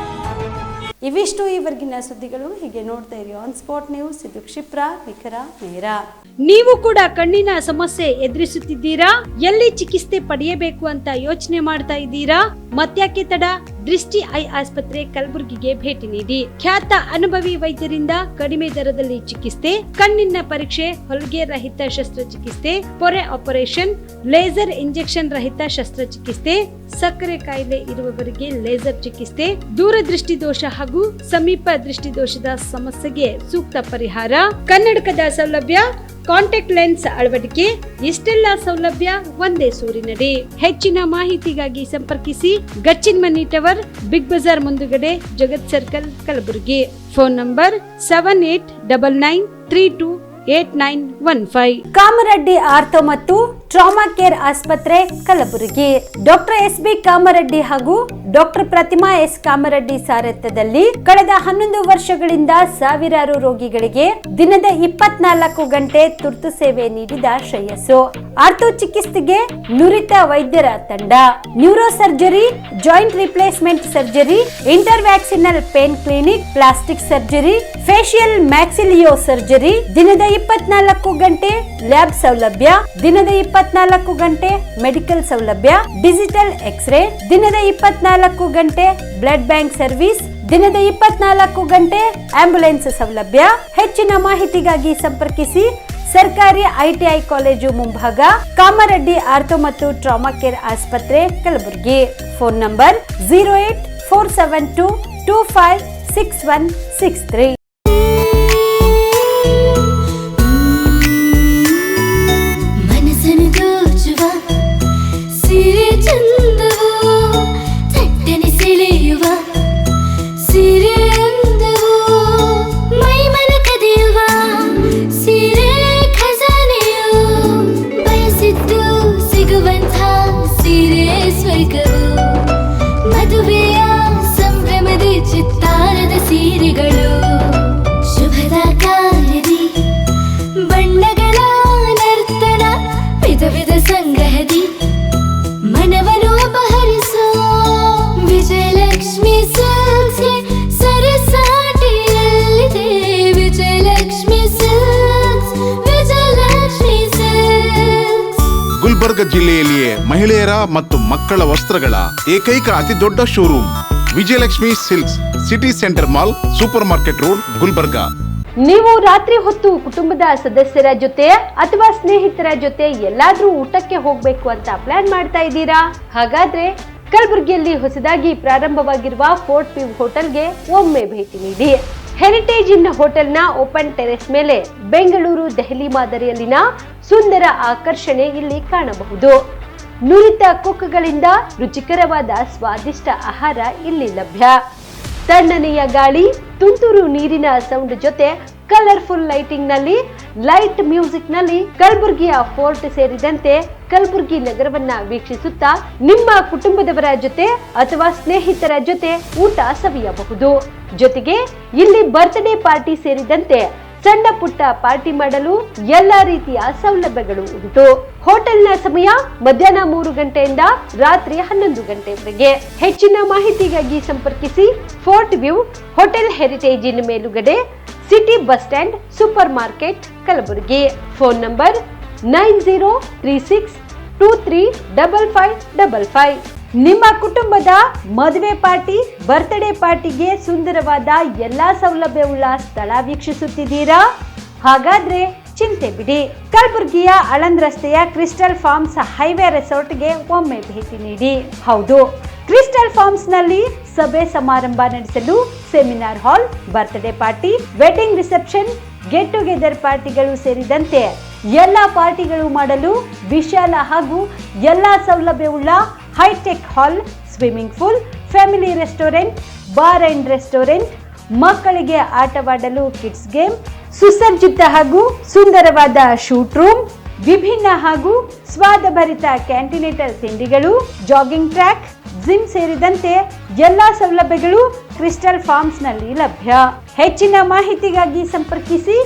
ಇವಿಷ್ಟು ಈವರೆಗಿನ ಸುದ್ದಿಗಳು. ಹೀಗೆ ನೋಡ್ತಾ ಇರಿ ಆನ್ ಸ್ಪಾಟ್ ನ್ಯೂಸ್. ಇದು ಕ್ಷಿಪ್ರ, ನಿಖರ, ನೇರ. ನೀವು ಕೂಡ ಕಣ್ಣಿನ ಸಮಸ್ಯೆ ಎದುರಿಸುತ್ತಿದ್ದೀರಾ? ಎಲ್ಲಿ ಚಿಕಿತ್ಸೆ ಪಡೆಯಬೇಕು ಅಂತ ಯೋಚನೆ ಮಾಡ್ತಾ ಇದ್ದೀರಾ? ಮತ್ಯಾಕೆ ತಡ? ದೃಷ್ಟಿ ಐ ಆಸ್ಪತ್ರೆ ಕಲಬುರಗಿಗೆ ಭೇಟಿ ನೀಡಿ. ಖ್ಯಾತ ಅನುಭವಿ ವೈದ್ಯರಿಂದ ಕಡಿಮೆ ದರದಲ್ಲಿ ಚಿಕಿತ್ಸೆ, ಕಣ್ಣಿನ ಪರೀಕ್ಷೆ, ಹೊಲಿಗೆ ರಹಿತ ಶಸ್ತ್ರಚಿಕಿತ್ಸೆ, ಪೊರೆ ಆಪರೇಷನ್, ಲೇಸರ್ ಇಂಜೆಕ್ಷನ್ ರಹಿತ ಶಸ್ತ್ರಚಿಕಿತ್ಸೆ, ಸಕ್ಕರೆ ಕಾಯಿಲೆ ಇರುವವರಿಗೆ ಲೇಸರ್ ಚಿಕಿತ್ಸೆ, ದೂರದೃಷ್ಟಿ ದೋಷ ಹಾಗೂ ಸಮೀಪ ದೃಷ್ಟಿ ದೋಷದ ಸಮಸ್ಯೆಗೆ ಸೂಕ್ತ ಪರಿಹಾರ, ಕನ್ನಡಕದ ಸೌಲಭ್ಯ, ಕಾಂಟ್ಯಾಕ್ಟ್ ಲೆನ್ಸ್ ಅಳವಡಿಕೆ ಇಷ್ಟೆಲ್ಲ ಸೌಲಭ್ಯ ಒಂದೇ ಸೂರಿನಡಿ. ಹೆಚ್ಚಿನ ಮಾಹಿತಿಗಾಗಿ ಸಂಪರ್ಕಿಸಿ Gachchinamani tower, big bazaar ಮುಂದುಗಡೆ, Jagat circle, Kalaburagi. Phone number 7899328915. Kamareddy ortho ಮತ್ತು ಟ್ರಾಮಾ ಕೇರ್ ಆಸ್ಪತ್ರೆ, ಕಲಬುರಗಿ. ಡಾಕ್ಟರ್ SB ಕಾಮರೆಡ್ಡಿ ಹಾಗೂ ಡಾಕ್ಟರ್ ಪ್ರತಿಮಾ S ಕಾಮರೆಡ್ಡಿ ಸಾರಥ್ಯದಲ್ಲಿ ಕಳೆದ 11 ವರ್ಷಗಳಿಂದ ಸಾವಿರಾರು ರೋಗಿಗಳಿಗೆ ದಿನದ 24 ಗಂಟೆ ತುರ್ತು ಸೇವೆ ನೀಡಿದ ಶ್ರೇಯಸ್ಸು. ಆರ್ಥೋ ಚಿಕಿತ್ಸೆಗೆ ನುರಿತ ವೈದ್ಯರ ತಂಡ, neuro surgery, joint replacement surgery, interventional pain clinic, plastic surgery, facial maxillo surgery, ದಿನದ 24 ಗಂಟೆ ಲ್ಯಾಬ್ ಸೌಲಭ್ಯ, ದಿನದ 24 ಗಂಟೆ ಮೆಡಿಕಲ್ ಸೌಲಭ್ಯ, ಡಿಜಿಟಲ್ ಎಕ್ಸ್ರೇ, ದಿನದ 24 ಗಂಟೆ ಬ್ಲಡ್ ಬ್ಯಾಂಕ್ ಸರ್ವಿಸ್, ದಿನದ 24 ಗಂಟೆ ಆಂಬ್ಯುಲೆನ್ಸ್ ಸೌಲಭ್ಯ. ಹೆಚ್ಚಿನ ಮಾಹಿತಿಗಾಗಿ ಸಂಪರ್ಕಿಸಿ ಸರ್ಕಾರಿ ITI ಕಾಲೇಜು ಮುಂಭಾಗ, ಕಾಮರೆಡ್ಡಿ ಆರ್ಥೋ ಮತ್ತು ಟ್ರಾಮಾ ಕೇರ್ ಆಸ್ಪತ್ರೆ, ಕಲಬುರಗಿ. Phone number 08472256163. ಮದುವೆಯ ಸಂಭ್ರಮದ ಚಿತ್ತಾರದ ಸೀರೆಗಳು, ಶುಭದ ಕಾರ್ಯದಿ ಬಣ್ಣಗಳ ನರ್ತನ, ವಿಧ ವಿಧ ಸಂಗ್ರಹದಿ ಮನವನ್ನು ಅಪಹರಿಸೋ ವಿಜಯಲಕ್ಷ್ಮಿ ಸಿಲ್ಕ್ಸ್ಗೆ ಸರಸಾಟಿಯಲ್ಲಿದೆ. Vijayalakshmi silks, Vijayalakshmi silks. ಗುಲ್ಬರ್ಗ ಜಿಲ್ಲೆಯಲ್ಲಿಯೇ ಮಹಿಳೆಯರ ಮತ್ತು ಮಕ್ಕಳ ವಸ್ತ್ರಗಳ ಏಕೈಕ ಅತಿ ದೊಡ್ಡ showroom Vijayalakshmi silks, city centre mall, super market road, Gulbarga. ನೀವು ರಾತ್ರಿ ಹೊತ್ತು ಕುಟುಂಬದ ಸದಸ್ಯರ ಜೊತೆ ಅಥವಾ ಸ್ನೇಹಿತರ ಜೊತೆ ಎಲ್ಲಾದ್ರೂ ಊಟಕ್ಕೆ ಹೋಗ್ಬೇಕು ಅಂತ ಪ್ಲಾನ್ ಮಾಡ್ತಾ ಇದ್ದೀರಾ? ಹಾಗಾದ್ರೆ ಕಲಬುರಗಿಯಲ್ಲಿ ಹೊಸದಾಗಿ ಪ್ರಾರಂಭವಾಗಿರುವ ಫೋರ್ಟ್ ವ್ಯೂ ಹೋಟೆಲ್ಗೆ ಒಮ್ಮೆ ಭೇಟಿ ನೀಡಿ. ಹೆರಿಟೇಜ್ ಇನ್ ಹೋಟೆಲ್ನ ಓಪನ್ ಟೆರೆಸ್ ಮೇಲೆ ಬೆಂಗಳೂರು, ದೆಹಲಿ ಮಾದರಿಯಲ್ಲಿನ ಸುಂದರ ಆಕರ್ಷಣೆ ಇಲ್ಲಿ ಕಾಣಬಹುದು. ನುರಿತ ಕುಕ್ಗಳಿಂದ ರುಚಿಕರವಾದ ಸ್ವಾದಿಷ್ಟ ಆಹಾರ ಇಲ್ಲಿ ಲಭ್ಯ. ತಣ್ಣನೆಯ ಗಾಳಿ, ತುಂತುರು ನೀರಿನ ಸೌಂಡ್ ಜೊತೆ ಕಲರ್ಫುಲ್ ಲೈಟಿಂಗ್ ನಲ್ಲಿ, ಲೈಟ್ ಮ್ಯೂಸಿಕ್ ನಲ್ಲಿ ಕಲಬುರಗಿಯ ಫೋರ್ಟ್ ಸೇರಿದಂತೆ ಕಲಬುರಗಿ ನಗರವನ್ನ ವೀಕ್ಷಿಸುತ್ತಾ ನಿಮ್ಮ ಕುಟುಂಬದವರ ಜೊತೆ ಅಥವಾ ಸ್ನೇಹಿತರ ಜೊತೆ ಊಟ ಸವಿಯಬಹುದು. ಜೊತೆಗೆ ಇಲ್ಲಿ ಬರ್ತ್ಡೇ ಪಾರ್ಟಿ ಸೇರಿದಂತೆ ಸಣ್ಣ ಪುಟ್ಟ ಪಾರ್ಟಿ ಮಾಡಲು ಎಲ್ಲಾ ರೀತಿಯ ಸೌಲಭ್ಯಗಳು ಉಂಟು. ಹೋಟೆಲ್ನ ಸಮಯ ಮಧ್ಯಾಹ್ನ 3 ಗಂಟೆಯಿಂದ ರಾತ್ರಿ 11 ಗಂಟೆವರೆಗೆ. ಹೆಚ್ಚಿನ ಮಾಹಿತಿಗಾಗಿ ಸಂಪರ್ಕಿಸಿ ಫೋರ್ಟ್ ವ್ಯೂ ಹೋಟೆಲ್, ಹೆರಿಟೇಜ್ ಇನ್ ಮೇಲುಗಡೆ, city bus stand, super market, Kalaburagi. Phone number 9036235555. ನಿಮ್ಮ ಕುಟುಂಬದ ಮದುವೆ ಪಾರ್ಟಿ, ಬರ್ತ್ಡೇ ಪಾರ್ಟಿಗೆ ಸುಂದರವಾದ ಎಲ್ಲಾ ಸೌಲಭ್ಯವುಳ್ಳ ಸ್ಥಳ ವೀಕ್ಷಿಸುತ್ತಿದ್ದೀರಾ? ಹಾಗಾದ್ರೆ ಚಿಂತೆ ಬಿಡಿ. ಕಲಬುರಗಿಯ ಆಳಂದ್ ರಸ್ತೆಯ ಕ್ರಿಸ್ಟಲ್ ಫಾರ್ಮ್ಸ್ ಹೈವೇ ರೆಸಾರ್ಟ್ಗೆ ಒಮ್ಮೆ ಭೇಟಿ ನೀಡಿ. ಹೌದು, ಕ್ರಿಸ್ಟಲ್ ಫಾರ್ಮ್ಸ್ ನಲ್ಲಿ ಸಭೆ ಸಮಾರಂಭ ನಡೆಸಲು seminar hall, birthday party, wedding reception, get together ಪಾರ್ಟಿಗಳು ಸೇರಿದಂತೆ ಎಲ್ಲ ಪಾರ್ಟಿಗಳು ಮಾಡಲು ವಿಶಾಲ ಹಾಗೂ ಎಲ್ಲಾ ಸೌಲಭ್ಯವುಳ್ಳ hi tech hall, swimming pool, family restaurant, bar and restaurant, ಮಕ್ಕಳಿಗೆ ಆಟವಾಡಲು ಕಿಡ್ಸ್ ಗೇಮ್, ಸುಸಜ್ಜಿತ ಹಾಗೂ ಸುಂದರವಾದ ಶೂಟ್ ರೂಮ್, ವಿಭಿನ್ನ ಹಾಗೂ ಸ್ವಾದಭರಿತ ಕ್ಯಾಂಟಿನೇಟರ್ ತಿಂಡಿಗಳು, ಜಾಗಿಂಗ್ ಟ್ರ್ಯಾಕ್, ಜಿಮ್ ಸೇರಿದಂತೆ ಎಲ್ಲಾ ಸೌಲಭ್ಯಗಳು ಕ್ರಿಸ್ಟಲ್ ಫಾರ್ಮ್ಸ್ ನಲ್ಲಿ ಲಭ್ಯ. ಹೆಚ್ಚಿನ ಮಾಹಿತಿಗಾಗಿ ಸಂಪರ್ಕಿಸಿ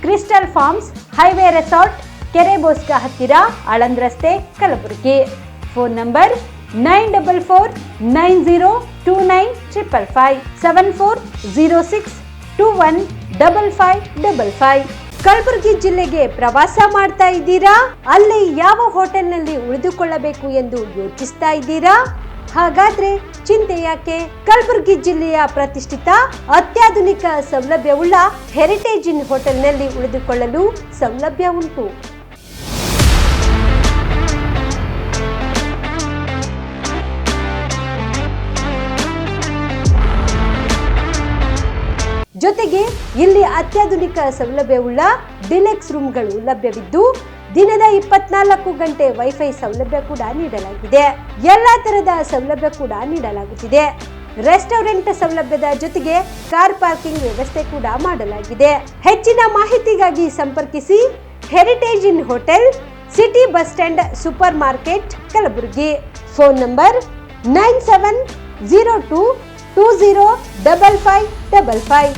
ಕ್ರಿಸ್ಟಲ್ ಫಾರ್ಮ್ಸ್ ಹೈವೇ ರೆಸಾರ್ಟ್, ಕೆರೆ ಬೋಸ್ಕ ಹತ್ತಿರ, ಆಳಂದ್ ರಸ್ತೆ, ಕಲಬುರಗಿ. Phone number 9490295555 7406215555. ಕಲಬುರಗಿ ಜಿಲ್ಲೆಗೆ ಪ್ರವಾಸ ಮಾಡ್ತಾ ಇದ್ದೀರಾ? ಅಲ್ಲಿ ಯಾವ ಹೋಟೆಲ್ನಲ್ಲಿ ಉಳಿದುಕೊಳ್ಳಬೇಕು ಎಂದು ಯೋಚಿಸ್ತಾ ಇದ್ದೀರಾ? ಹಾಗಾದ್ರೆ ಚಿಂತೆ ಯಾಕೆ? ಕಲಬುರಗಿ ಜಿಲ್ಲೆಯ ಪ್ರತಿಷ್ಠಿತ ಅತ್ಯಾಧುನಿಕ ಸೌಲಭ್ಯವುಳ್ಳ ಹೆರಿಟೇಜ್ ಇನ್ ಹೋಟೆಲ್ನಲ್ಲಿ ಉಳಿದುಕೊಳ್ಳಲು ಸೌಲಭ್ಯ ಉಂಟು. ಜೊತೆಗೆ ಇಲ್ಲಿ ಅತ್ಯಾಧುನಿಕ ಸೌಲಭ್ಯವುಳ್ಳ ಡಿಲೆಕ್ಸ್ ರೂಮ್ಗಳು ಲಭ್ಯವಿದ್ದು ದಿನದ 24 ಗಂಟೆ ವೈಫೈ ಸೌಲಭ್ಯ ಕೂಡ ನೀಡಲಾಗಿದೆ. ಎಲ್ಲಾ ತರಹದ ಸೌಲಭ್ಯ ಕೂಡ ನೀಡಲಾಗುತ್ತಿದೆ. ರೆಸ್ಟೋರೆಂಟ್ ಸೌಲಭ್ಯದ ಜೊತೆಗೆ ಕಾರ್ ಪಾರ್ಕಿಂಗ್ ವ್ಯವಸ್ಥೆ ಕೂಡ ಮಾಡಲಾಗಿದೆ. ಹೆಚ್ಚಿನ ಮಾಹಿತಿಗಾಗಿ ಸಂಪರ್ಕಿಸಿ heritage inn hotel, city bus stand, super market, Kalaburagi. Phone number 9702205555.